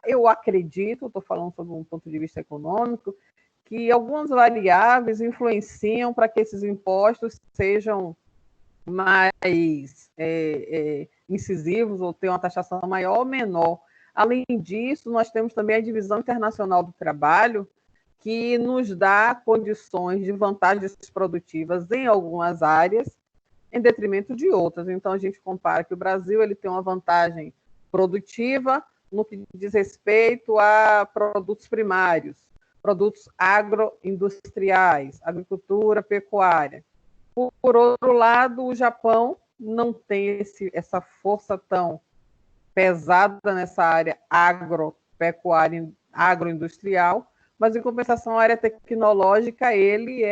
eu acredito, estou falando sobre um ponto de vista econômico, que algumas variáveis influenciam para que esses impostos sejam mais incisivos ou tenham uma taxação maior ou menor. Além disso, nós temos também a Divisão Internacional do Trabalho, que nos dá condições de vantagens produtivas em algumas áreas, em detrimento de outras. Então, a gente compara que o Brasil ele tem uma vantagem produtiva no que diz respeito a produtos primários. produtos agroindustriais, agricultura, pecuária. Por outro lado, o Japão não tem essa força tão pesada nessa área agropecuária, agroindustrial, mas, em compensação, a área tecnológica, ele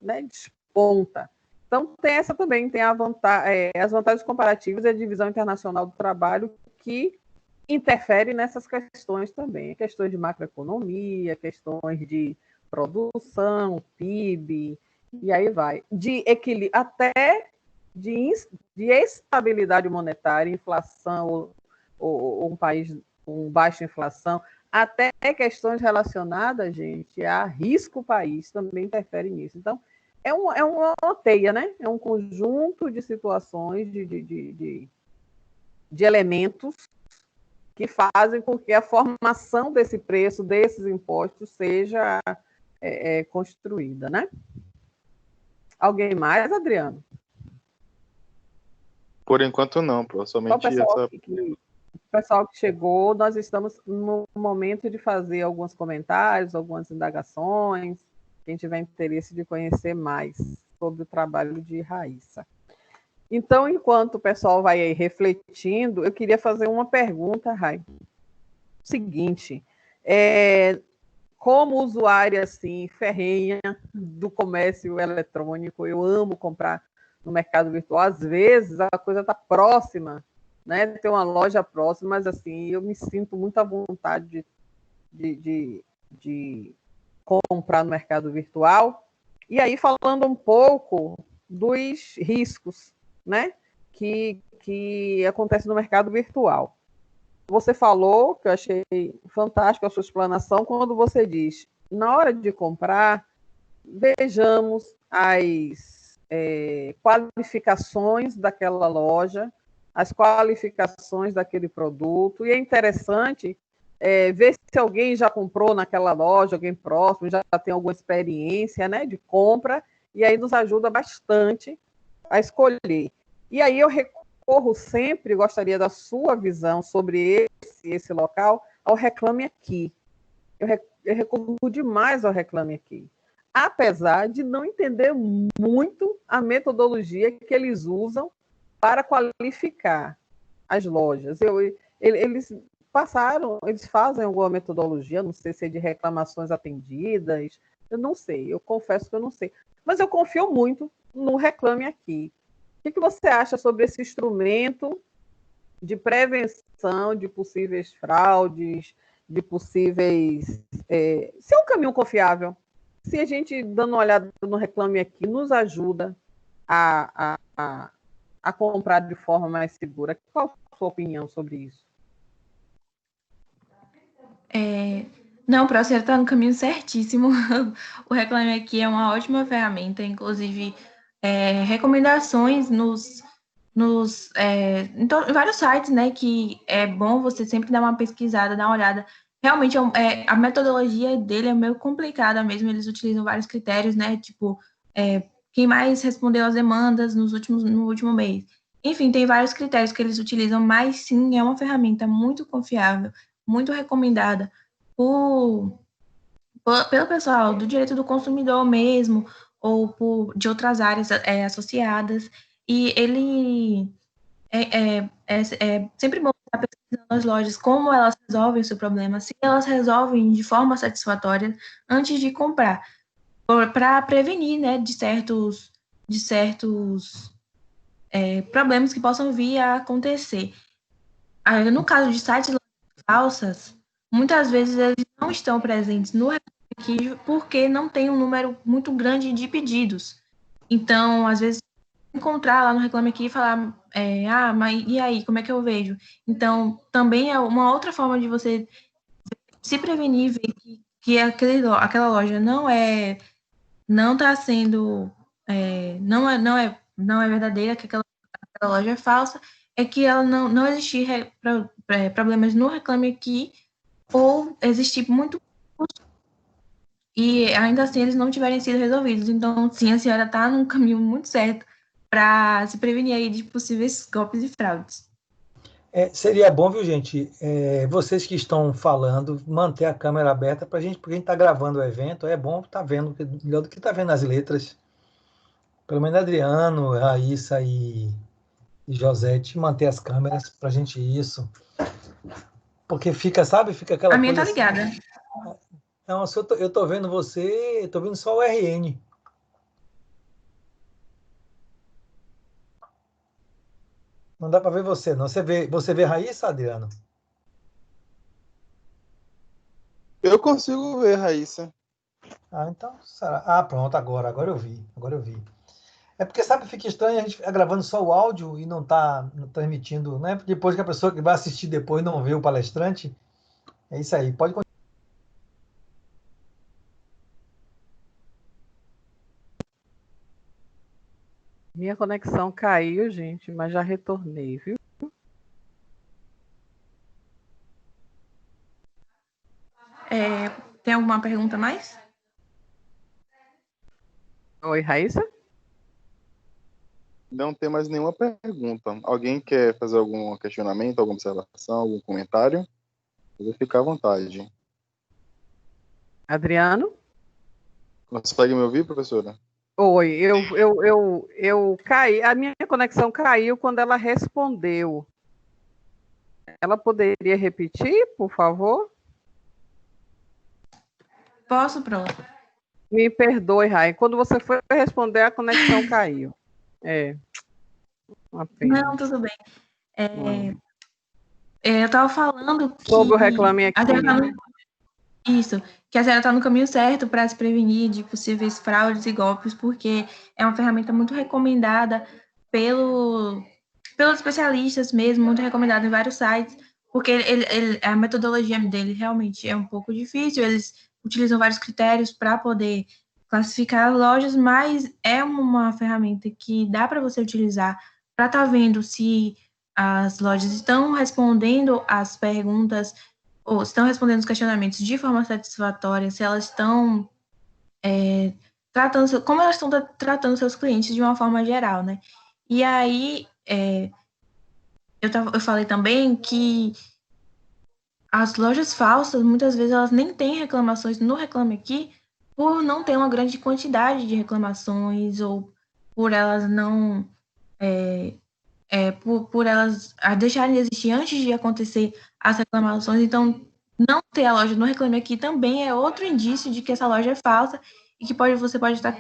né, desponta. Então, tem essa também, tem as vantagens comparativas e a divisão internacional do trabalho que interfere nessas questões também. Questões de macroeconomia, questões de produção, PIB, e aí vai. De equilíbrio, até de estabilidade monetária, inflação, ou um país com baixa inflação, até questões relacionadas, gente, a risco país também interfere nisso. Então, é uma teia, né? É um conjunto de situações, de elementos que fazem com que a formação desse preço, desses impostos, seja construída, né? Alguém mais, Adriano? Por enquanto não, pô. Somente essa. O pessoal que chegou, nós estamos no momento de fazer alguns comentários, algumas indagações, quem tiver interesse de conhecer mais sobre o trabalho de Raíssa. Então, enquanto o pessoal vai aí refletindo, eu queria fazer uma pergunta, Rai. Seguinte, como usuária assim, ferrenha do comércio eletrônico, eu amo comprar no mercado virtual. Às vezes a coisa está próxima, né? Tem uma loja próxima, mas assim, eu me sinto muito à vontade de comprar no mercado virtual. E aí, falando um pouco dos riscos, né, que acontece no mercado virtual. Você falou, que eu achei fantástico a sua explanação, quando você diz, na hora de comprar, vejamos as qualificações daquela loja, as qualificações daquele produto, e é interessante ver se alguém já comprou naquela loja, alguém próximo, já tem alguma experiência, né, de compra, e aí nos ajuda bastante a escolher. E aí eu recorro sempre, gostaria da sua visão sobre esse local, ao Reclame Aqui. Eu recorro demais ao Reclame Aqui, apesar de não entender muito a metodologia que eles usam para qualificar as lojas. Eles fazem alguma metodologia, não sei se é de reclamações atendidas, eu não sei, eu confesso que eu não sei. Mas eu confio muito no Reclame Aqui. O que você acha sobre esse instrumento de prevenção de possíveis fraudes, de possíveis... se é um caminho confiável, se a gente, dando uma olhada no Reclame Aqui, nos ajuda a comprar de forma mais segura. Qual a sua opinião sobre isso? Não, para você está no caminho certíssimo. O Reclame Aqui é uma ótima ferramenta, inclusive recomendações em vários sites, né, que é bom você sempre dar uma pesquisada, dar uma olhada. Realmente, a metodologia dele é meio complicada mesmo, eles utilizam vários critérios, né, tipo, quem mais respondeu às demandas no último mês. Enfim, tem vários critérios que eles utilizam, mas sim, é uma ferramenta muito confiável, muito recomendada pelo pessoal do direito do consumidor mesmo, ou de outras áreas associadas, e ele é sempre bom estar pesquisando nas lojas como elas resolvem o seu problema, se elas resolvem de forma satisfatória antes de comprar, para prevenir, né, de certos problemas que possam vir a acontecer. No caso de sites falsas, muitas vezes eles não estão presentes no Reclame Aqui porque não tem um número muito grande de pedidos. Então, às vezes, encontrar lá no Reclame Aqui e falar, mas e aí, como é que eu vejo? Então, também é uma outra forma de você se prevenir, ver que aquela loja não está sendo, não é verdadeira, que aquela loja é falsa, é que ela não existir problemas no Reclame Aqui, ou existir muito e ainda assim eles não tiverem sido resolvidos. Então, sim, a senhora está num caminho muito certo para se prevenir aí de possíveis golpes e fraudes. Seria bom, viu, gente, vocês que estão falando, manter a câmera aberta para gente, porque a gente está gravando o evento, é bom estar vendo, melhor do que estar vendo as letras. Pelo menos Adriano, Raíssa e Josete, manter as câmeras para a gente isso. Porque fica, sabe, fica aquela A minha coisa tá ligada. assim. Não, se eu tô vendo você, eu tô vendo só o RN. Não dá para ver você, não. Você vê Raíssa, Adriano? Eu consigo ver, Raíssa. Ah, então, será? Ah, pronto, agora eu vi, agora eu vi. É porque, sabe, fica estranho a gente ficar gravando só o áudio e não tá transmitindo, né? Depois que a pessoa que vai assistir depois não vê o palestrante. É isso aí, pode continuar. Minha conexão caiu, gente, mas já retornei, viu? Tem alguma pergunta mais? Oi, Raíssa? Não tem mais nenhuma pergunta. Alguém quer fazer algum questionamento, alguma observação, algum comentário? Pode ficar à vontade. Adriano? Consegue me ouvir, professora? Oi, eu caí, a minha conexão caiu quando ela respondeu. Ela poderia repetir, por favor? Posso, pronto. Me perdoe, Rai. Quando você foi responder, a conexão caiu. Uma pena. Não, tudo bem. Eu estava falando que Sobre o Reclame Aqui. Isso, que a Zero está no caminho certo para se prevenir de possíveis fraudes e golpes, porque é uma ferramenta muito recomendada pelos especialistas mesmo, muito recomendada em vários sites, porque a metodologia dele realmente é um pouco difícil, eles utilizam vários critérios para poder classificar as lojas, mas é uma ferramenta que dá para você utilizar para estar vendo se as lojas estão respondendo às perguntas ou estão respondendo os questionamentos de forma satisfatória, se elas estão tratando, como elas estão tratando seus clientes de uma forma geral, né? E aí, eu falei também que as lojas falsas, muitas vezes, elas nem têm reclamações no Reclame Aqui por não ter uma grande quantidade de reclamações ou por elas não... por elas deixarem de existir antes de acontecer as reclamações. Então, não ter a loja no Reclame Aqui também é outro indício de que essa loja é falsa e que você pode estar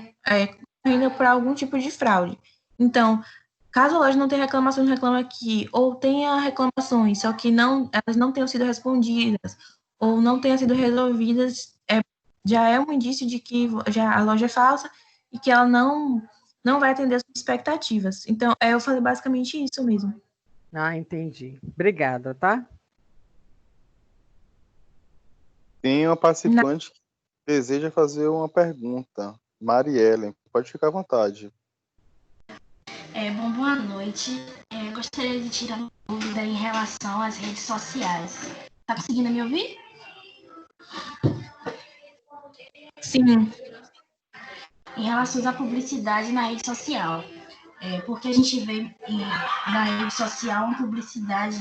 correndo por algum tipo de fraude. Então, caso a loja não tenha reclamações no Reclame Aqui, ou tenha reclamações, só que elas não tenham sido respondidas, ou não tenham sido resolvidas, já é um indício de que a loja é falsa e que ela não vai atender as expectativas. Então, eu falei basicamente isso mesmo. Ah, entendi. Obrigada, tá? Tem uma participante que deseja fazer uma pergunta. Mariellen, pode ficar à vontade. Boa noite. Gostaria de tirar uma dúvida em relação às redes sociais. Tá conseguindo me ouvir? Sim. Em relação à publicidade na rede social. Porque a gente vê na rede social uma publicidade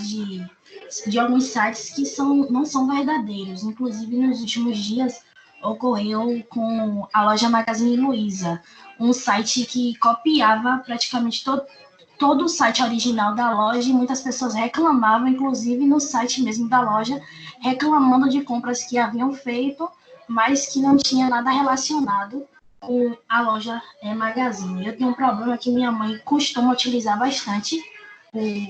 de alguns sites que não são verdadeiros. Inclusive, nos últimos dias, ocorreu com a loja Magazine Luiza, um site que copiava praticamente todo o site original da loja, e muitas pessoas reclamavam, inclusive no site mesmo da loja, reclamando de compras que haviam feito, mas que não tinha nada relacionado com a loja Magazine. Eu tenho um problema que minha mãe costuma utilizar bastante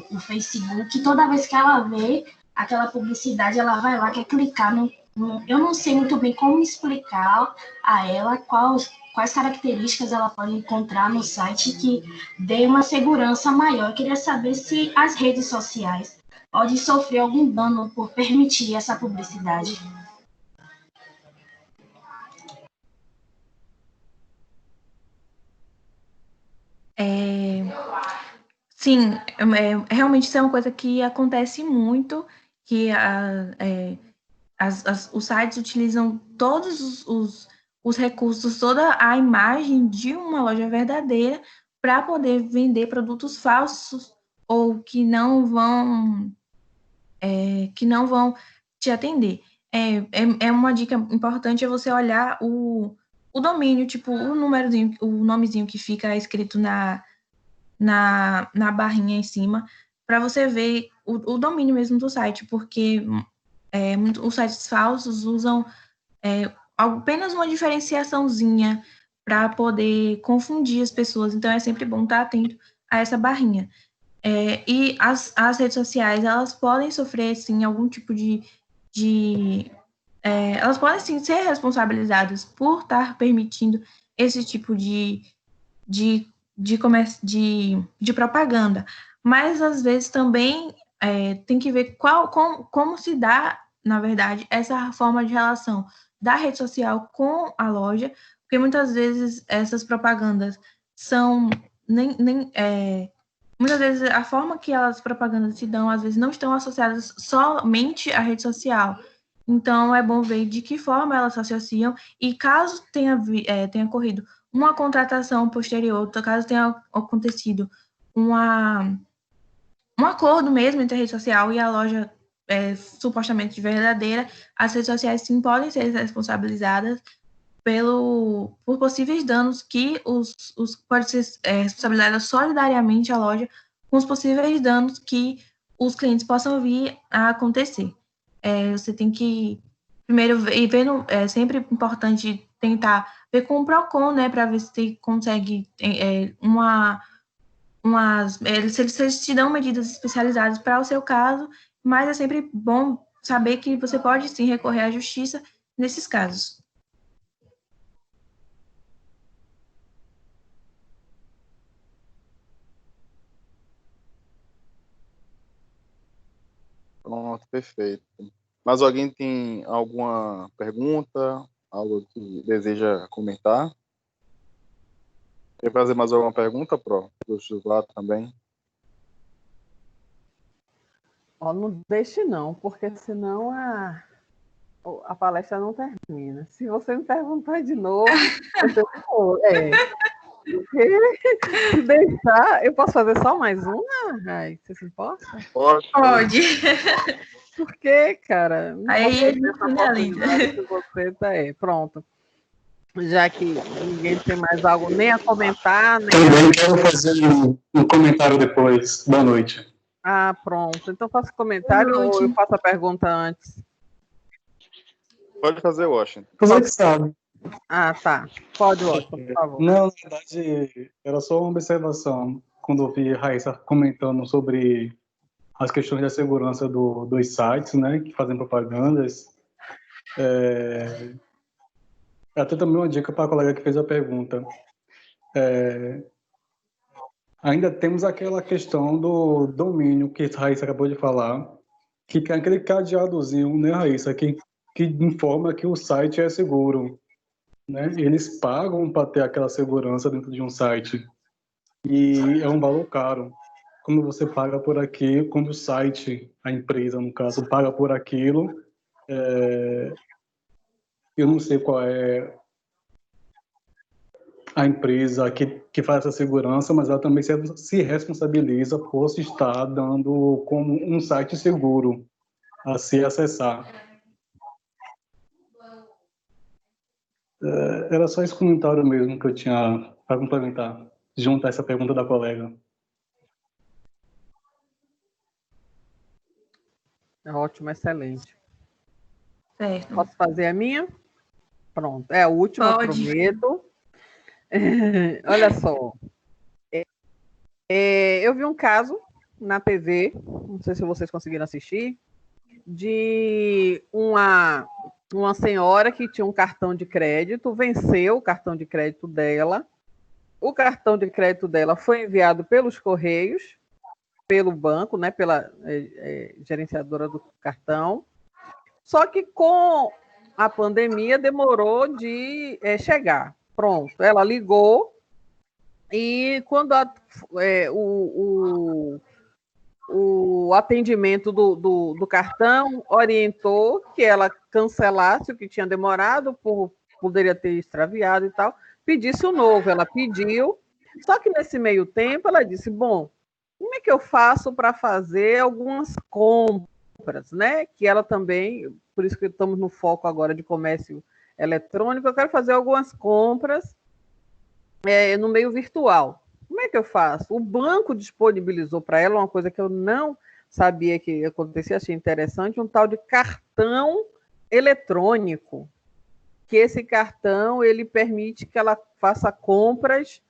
o Facebook. Toda vez que ela vê aquela publicidade, ela vai lá, quer clicar no... Eu não sei muito bem como explicar a ela quais características ela pode encontrar no site que dê uma segurança maior. Eu queria saber se as redes sociais podem sofrer algum dano por permitir essa publicidade. Sim, realmente isso é uma coisa que acontece muito, que os sites utilizam todos os recursos, toda a imagem de uma loja verdadeira para poder vender produtos falsos ou que não vão que não vão te atender. É uma dica importante você olhar o domínio, tipo, o númerozinho, o nomezinho que fica escrito na barrinha em cima, para você ver o domínio mesmo do site, porque os sites falsos usam apenas uma diferenciaçãozinha para poder confundir as pessoas, então é sempre bom estar atento a essa barrinha. E as redes sociais, elas podem sofrer, sim, algum tipo elas podem, sim, ser responsabilizadas por estar permitindo esse tipo de propaganda, mas às vezes também tem que ver como se dá, na verdade, essa forma de relação da rede social com a loja, porque muitas vezes essas propagandas são muitas vezes a forma que as propagandas se dão, às vezes não estão associadas somente à rede social. Então é bom ver de que forma elas se associam e caso tenha ocorrido uma contratação posterior, caso tenha acontecido um acordo mesmo entre a rede social e a loja supostamente verdadeira, as redes sociais sim podem ser responsabilizadas por possíveis danos que pode ser responsabilizada solidariamente a loja com os possíveis danos que os clientes possam vir a acontecer. Você tem que primeiro ver, é sempre importante tentar ver com o Procon, né, para ver se consegue se eles te dão medidas especializadas para o seu caso, mas é sempre bom saber que você pode sim recorrer à justiça nesses casos. Pronto, perfeito. Mas alguém tem alguma pergunta? Algo que deseja comentar? Quer fazer mais alguma pergunta, Pro? Do lado também? Não deixe não, porque senão a palestra não termina. Se você me perguntar de novo, se deixar, eu posso fazer só mais uma, Rai? Você se importa? Pode. Por quê, cara? Aí a gente finaliza. Você pronto. Já que ninguém tem mais algo nem a comentar. Também quero fazer um comentário depois. Boa noite. Pronto. Então faço comentário ou eu faço a pergunta antes? Pode fazer, Washington. Você que sabe. Tá. Pode, Washington, por favor. Não, na verdade, era só uma observação. Quando eu vi a Raíssa comentando sobre as questões da segurança dos sites, né, que fazem propagandas, até também uma dica para a colega que fez a pergunta. Ainda temos aquela questão do domínio que a Raíssa acabou de falar, que tem aquele cadeadozinho, né, Raíssa, que informa que o site é seguro, né? Eles pagam para ter aquela segurança dentro de um site e é um valor caro. Quando você paga por aqui, quando o site, a empresa, no caso, paga por aquilo, eu não sei qual é a empresa que faz essa segurança, mas ela também se responsabiliza por se estar dando como um site seguro a se acessar. Era só esse comentário mesmo que eu tinha para complementar, junto a essa pergunta da colega. Ótimo, excelente. Certo. Posso fazer a minha? Pronto. É a última, prometo. Olha só. Eu vi um caso na TV, não sei se vocês conseguiram assistir, de uma senhora que tinha um cartão de crédito, venceu o cartão de crédito dela. O cartão de crédito dela foi enviado pelos Correios, pelo banco, né, pela gerenciadora do cartão. Só que com a pandemia demorou de chegar. Pronto, ela ligou e quando o atendimento do cartão orientou que ela cancelasse o que tinha demorado, poderia ter extraviado e tal, pedisse o novo. Ela pediu, só que nesse meio tempo ela disse, bom, como é que eu faço para fazer algumas compras compras, né? Que ela também, por isso que estamos no foco agora de comércio eletrônico, eu quero fazer algumas compras no meio virtual. Como é que eu faço? O banco disponibilizou para ela uma coisa que eu não sabia que acontecia, achei interessante, um tal de cartão eletrônico, que esse cartão ele permite que ela faça compras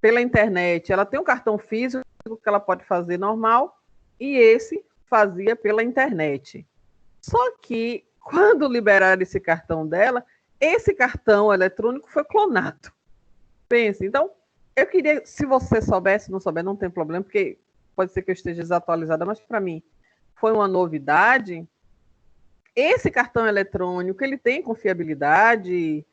pela internet. Ela tem um cartão físico que ela pode fazer normal e esse fazia pela internet. Só que quando liberaram esse cartão dela, esse cartão eletrônico foi clonado. Pense, então, eu queria, se você soubesse, não souber, não tem problema, porque pode ser que eu esteja desatualizada, mas para mim foi uma novidade. Esse cartão eletrônico, ele tem confiabilidade?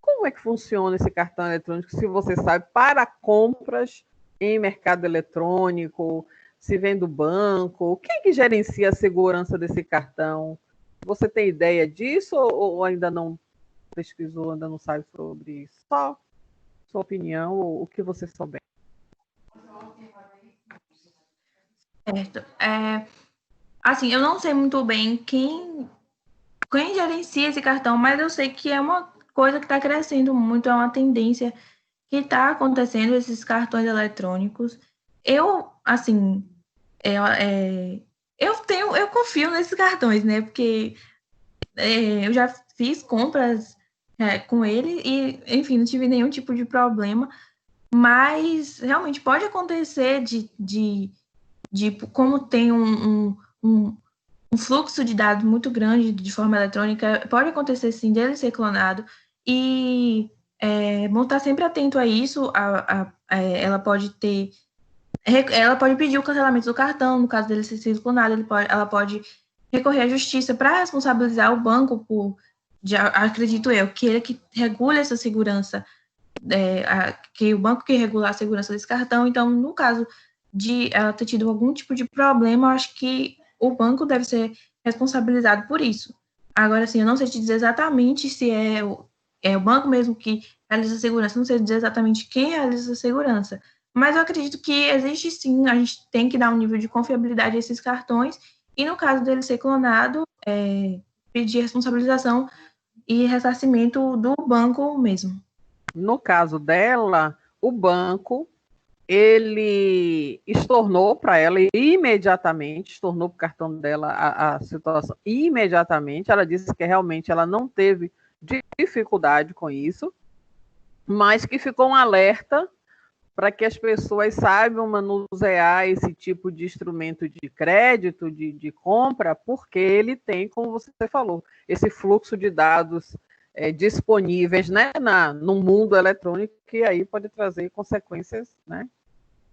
Como é que funciona esse cartão eletrônico, se você sabe, para compras em mercado eletrônico, se vem do banco? Quem que gerencia a segurança desse cartão? Você tem ideia disso ou ainda não pesquisou, ainda não sabe sobre isso? Só sua opinião ou o que você souber. Certo. Assim, eu não sei muito bem quem gerencia esse cartão, mas eu sei que é uma coisa que está crescendo muito, é uma tendência que está acontecendo, esses cartões eletrônicos. Eu, assim, eu confio nesses cartões, né? Porque eu já fiz compras com ele e, enfim, não tive nenhum tipo de problema, mas realmente pode acontecer de como tem um fluxo de dados muito grande de forma eletrônica, pode acontecer sim dele ser clonado e bom estar sempre atento a isso. Ela pode pedir o cancelamento do cartão, no caso dele ser sido clonado, ela pode recorrer à justiça para responsabilizar o banco por, acredito eu, que ele que regula essa segurança, que o banco que regula a segurança desse cartão. Então, no caso de ela ter tido algum tipo de problema, eu acho que o banco deve ser responsabilizado por isso. Agora, assim, eu não sei te dizer exatamente se é o banco mesmo que realiza a segurança, não sei dizer exatamente quem realiza a segurança, mas eu acredito que existe sim, a gente tem que dar um nível de confiabilidade a esses cartões, e no caso dele ser clonado, pedir responsabilização e ressarcimento do banco mesmo. No caso dela, o banco ele estornou para ela imediatamente, estornou para o cartão dela a situação imediatamente. Ela disse que realmente ela não teve dificuldade com isso, mas que ficou um alerta para que as pessoas saibam manusear esse tipo de instrumento de crédito, de compra, porque ele tem, como você falou, esse fluxo de dados disponíveis, né, no mundo eletrônico, que aí pode trazer consequências, né,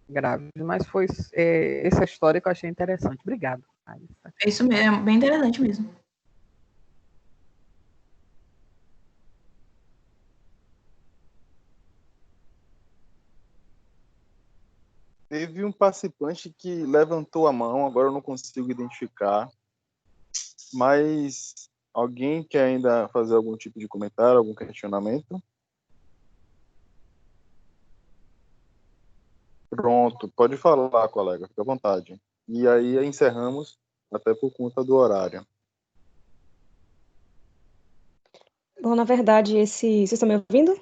graves. Mas foi essa história que eu achei interessante. Obrigado, Alyssa. É isso mesmo, é bem interessante mesmo. Teve um participante que levantou a mão, agora eu não consigo identificar, mas alguém quer ainda fazer algum tipo de comentário, algum questionamento? Pronto, pode falar, colega, fica à vontade. E aí encerramos, até por conta do horário. Bom, na verdade, vocês estão me ouvindo?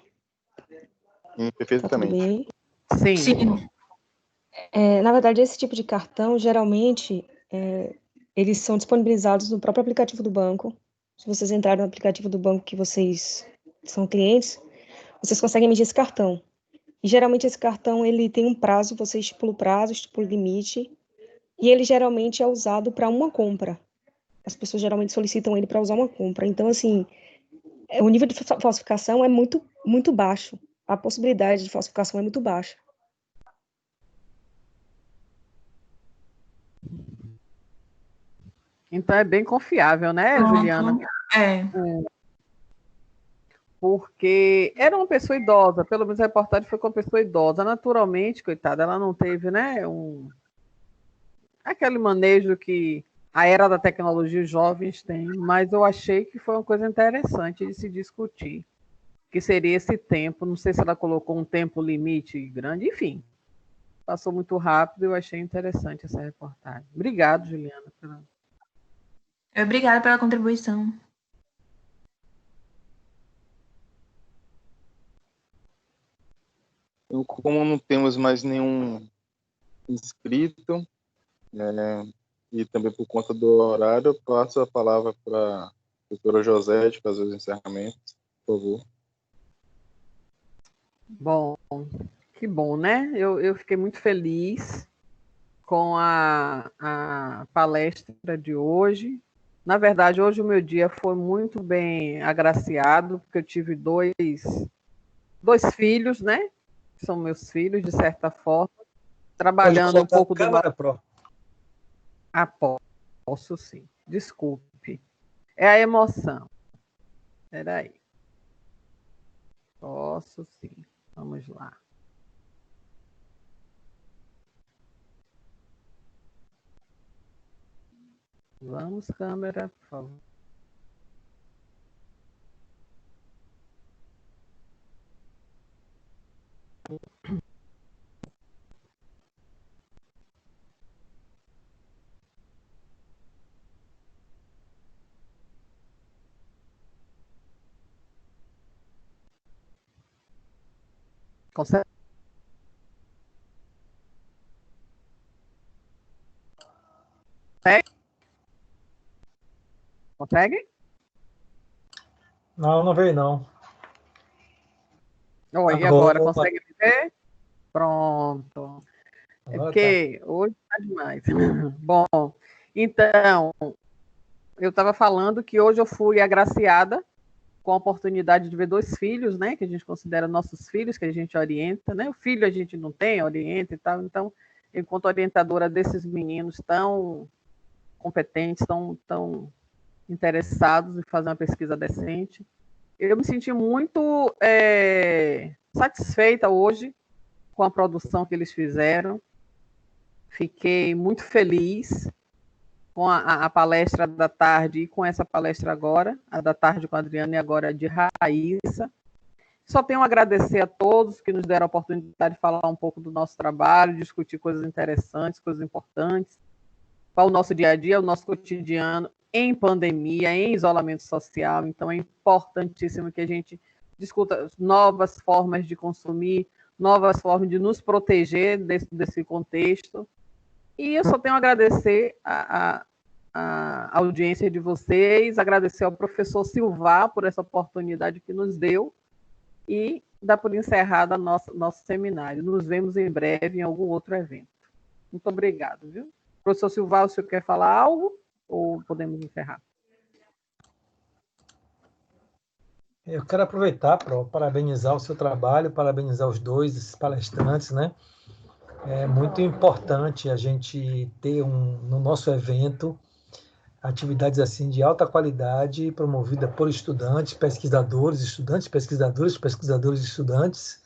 Perfeitamente. Tá tudo bem? Sim. Na verdade, esse tipo de cartão, geralmente, eles são disponibilizados no próprio aplicativo do banco. Se vocês entrarem no aplicativo do banco que vocês são clientes, vocês conseguem emitir esse cartão. E, geralmente, esse cartão ele tem um prazo, você estipula o prazo, estipula o limite, e ele geralmente é usado para uma compra. As pessoas geralmente solicitam ele para usar uma compra. Então, assim, o nível de falsificação é muito, muito baixo. A possibilidade de falsificação é muito baixa. Então é bem confiável, né, Juliana? Porque era uma pessoa idosa, pelo menos a reportagem foi com uma pessoa idosa. Naturalmente, coitada, ela não teve, né, aquele manejo que a era da tecnologia os jovens têm, mas eu achei que foi uma coisa interessante de se discutir, que seria esse tempo. Não sei se ela colocou um tempo limite grande, enfim, passou muito rápido e eu achei interessante essa reportagem. Obrigado, Juliana. Obrigada pela contribuição. Então, como não temos mais nenhum inscrito, e também por conta do horário, eu passo a palavra para a doutora José fazer os encerramentos, por favor. Bom, que bom, né? Eu fiquei muito feliz com a palestra de hoje. Na verdade, hoje o meu dia foi muito bem agraciado, porque eu tive dois filhos, né? São meus filhos, de certa forma, trabalhando um pouco do câmera, Pro. Ah, posso sim. Desculpe. É a emoção. Espera aí. Posso sim. Vamos lá. Vamos, câmera, por favor. Consegue? Consegue? Não, não veio, não. Oi, e agora? Consegue me ver? Pronto. É porque hoje está demais. Bom, então, eu estava falando que hoje eu fui agraciada com a oportunidade de ver 2 filhos, né, que a gente considera nossos filhos, que a gente orienta, né, o filho a gente não tem, orienta e tal, então, enquanto orientadora desses meninos tão competentes, tão interessados em fazer uma pesquisa decente, eu me senti muito satisfeita hoje com a produção que eles fizeram, fiquei muito feliz com a palestra da tarde e com essa palestra agora, a da tarde com a Adriana e agora a de Raíssa. Só tenho a agradecer a todos que nos deram a oportunidade de falar um pouco do nosso trabalho, discutir coisas interessantes, coisas importantes, para o nosso dia a dia, o nosso cotidiano, em pandemia, em isolamento social. Então, é importantíssimo que a gente discuta novas formas de consumir, novas formas de nos proteger desse contexto. E eu só tenho a agradecer a audiência de vocês, agradecer ao professor Silvar por essa oportunidade que nos deu e dar por encerrado nosso seminário. Nos vemos em breve em algum outro evento. Muito obrigado, viu? Professor Silvar, o senhor quer falar algo ou podemos encerrar? Eu quero aproveitar para parabenizar o seu trabalho, parabenizar os dois, esses palestrantes, né? É muito importante a gente ter no nosso evento atividades assim de alta qualidade, promovida por estudantes, pesquisadores, pesquisadores e estudantes,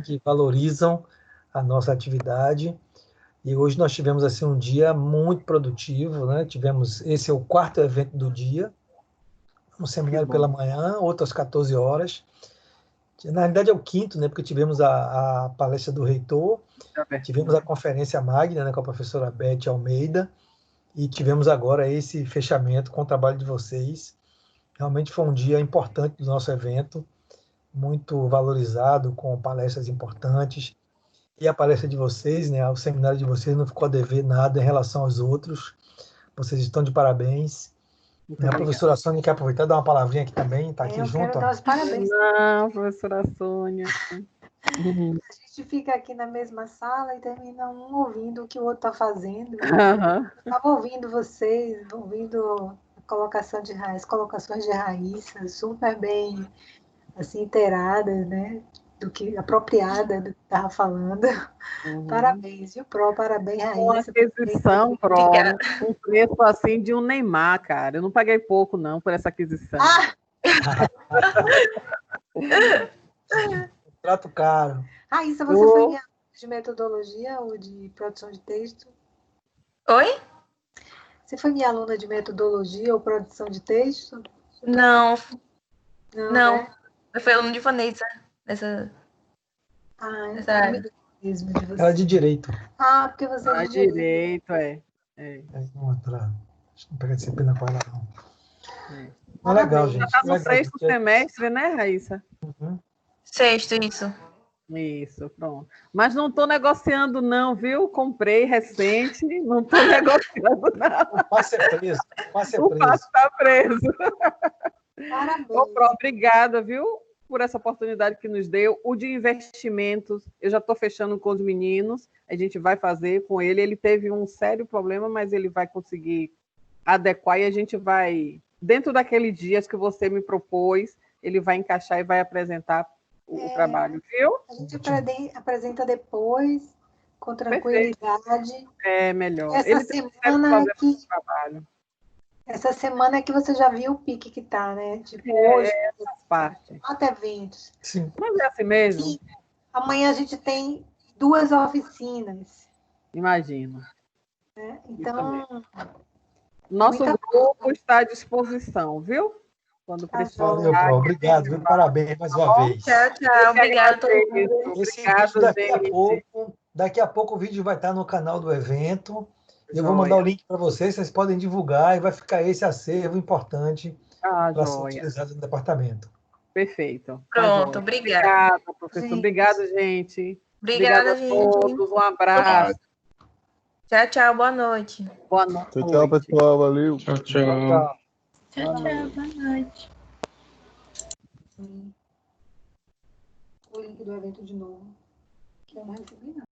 que valorizam a nossa atividade. E hoje nós tivemos assim um dia muito produtivo, né? Esse é o 4º evento do dia, um seminário pela manhã, outro às 14 horas. Na realidade é o 5º, né? Porque tivemos a palestra do reitor, tivemos a conferência magna, né, com a professora Beth Almeida, e tivemos agora esse fechamento com o trabalho de vocês. Realmente foi um dia importante do nosso evento, muito valorizado, com palestras importantes. E a palestra de vocês, né, o seminário de vocês não ficou a dever nada em relação aos outros. Vocês estão de parabéns. A professora Sônia quer aproveitar e dar uma palavrinha aqui também, está aqui junto. Quero dar os parabéns. Não, professora Sônia. A gente fica aqui na mesma sala e termina um ouvindo o que o outro está fazendo. Eu estava ouvindo vocês, ouvindo a colocações de Raíssa, super bem assim, inteiradas, né? Apropriada do que estava falando. Parabéns, viu, Pro? Parabéns, Raíssa. Uma aquisição, Pro, um preço assim de um Neymar, cara. Eu não paguei pouco, não, por essa aquisição. Trato caro. Raíssa, você foi minha aluna de metodologia ou de produção de texto? Oi? Você foi minha aluna de metodologia ou produção de texto? Não. Né? Eu fui aluna de fonética nessa área. Mesmo de você. Ela é de direito. Ah, porque você é de direito, é. Outra. Não pega disciplina com ela, não. É legal, gente. Já está no legal, sexto semestre, né, Raíssa? Uhum. Sexto, isso. Isso, pronto. Mas não estou negociando, não, viu? Comprei recente, não estou negociando, não. O passe é preso. O passe é O preso. passe está preso. Parabéns. Obrigada, viu? Por essa oportunidade que nos deu. O de investimentos, eu já estou fechando com os meninos, a gente vai fazer com ele. Ele teve um sério problema, mas ele vai conseguir adequar e a gente vai, dentro daqueles dias que você me propôs, ele vai encaixar e vai apresentar o trabalho, viu? A gente apresenta depois, com tranquilidade. É melhor. Essa Ele semana aqui. Trabalho. Essa semana é que você já viu o pique que tá, né? Tipo, hoje, faz parte. 4 eventos. Sim. Mas é assim mesmo? E amanhã a gente tem 2 oficinas. Imagino. Né? Então, nosso grupo está à disposição, viu? Quando precisar. Valeu, Pro. Obrigado, viu? Parabéns mais uma vez. Tchau, tchau. Obrigada a todo mundo. Esse Obrigado, vídeo daqui a pouco o vídeo vai estar no canal do evento. Eu vou mandar o link para vocês podem divulgar e vai ficar esse acervo importante para ser utilizado no departamento. Perfeito. Pronto, obrigada. Obrigada, professor. Obrigado, gente. Obrigada, a todos. Um abraço. Tchau, tchau. Boa noite. Boa noite. Tchau, pessoal. Valeu. Tchau. Tchau, tchau. Boa noite. O link do evento de novo, que eu não recebi, não.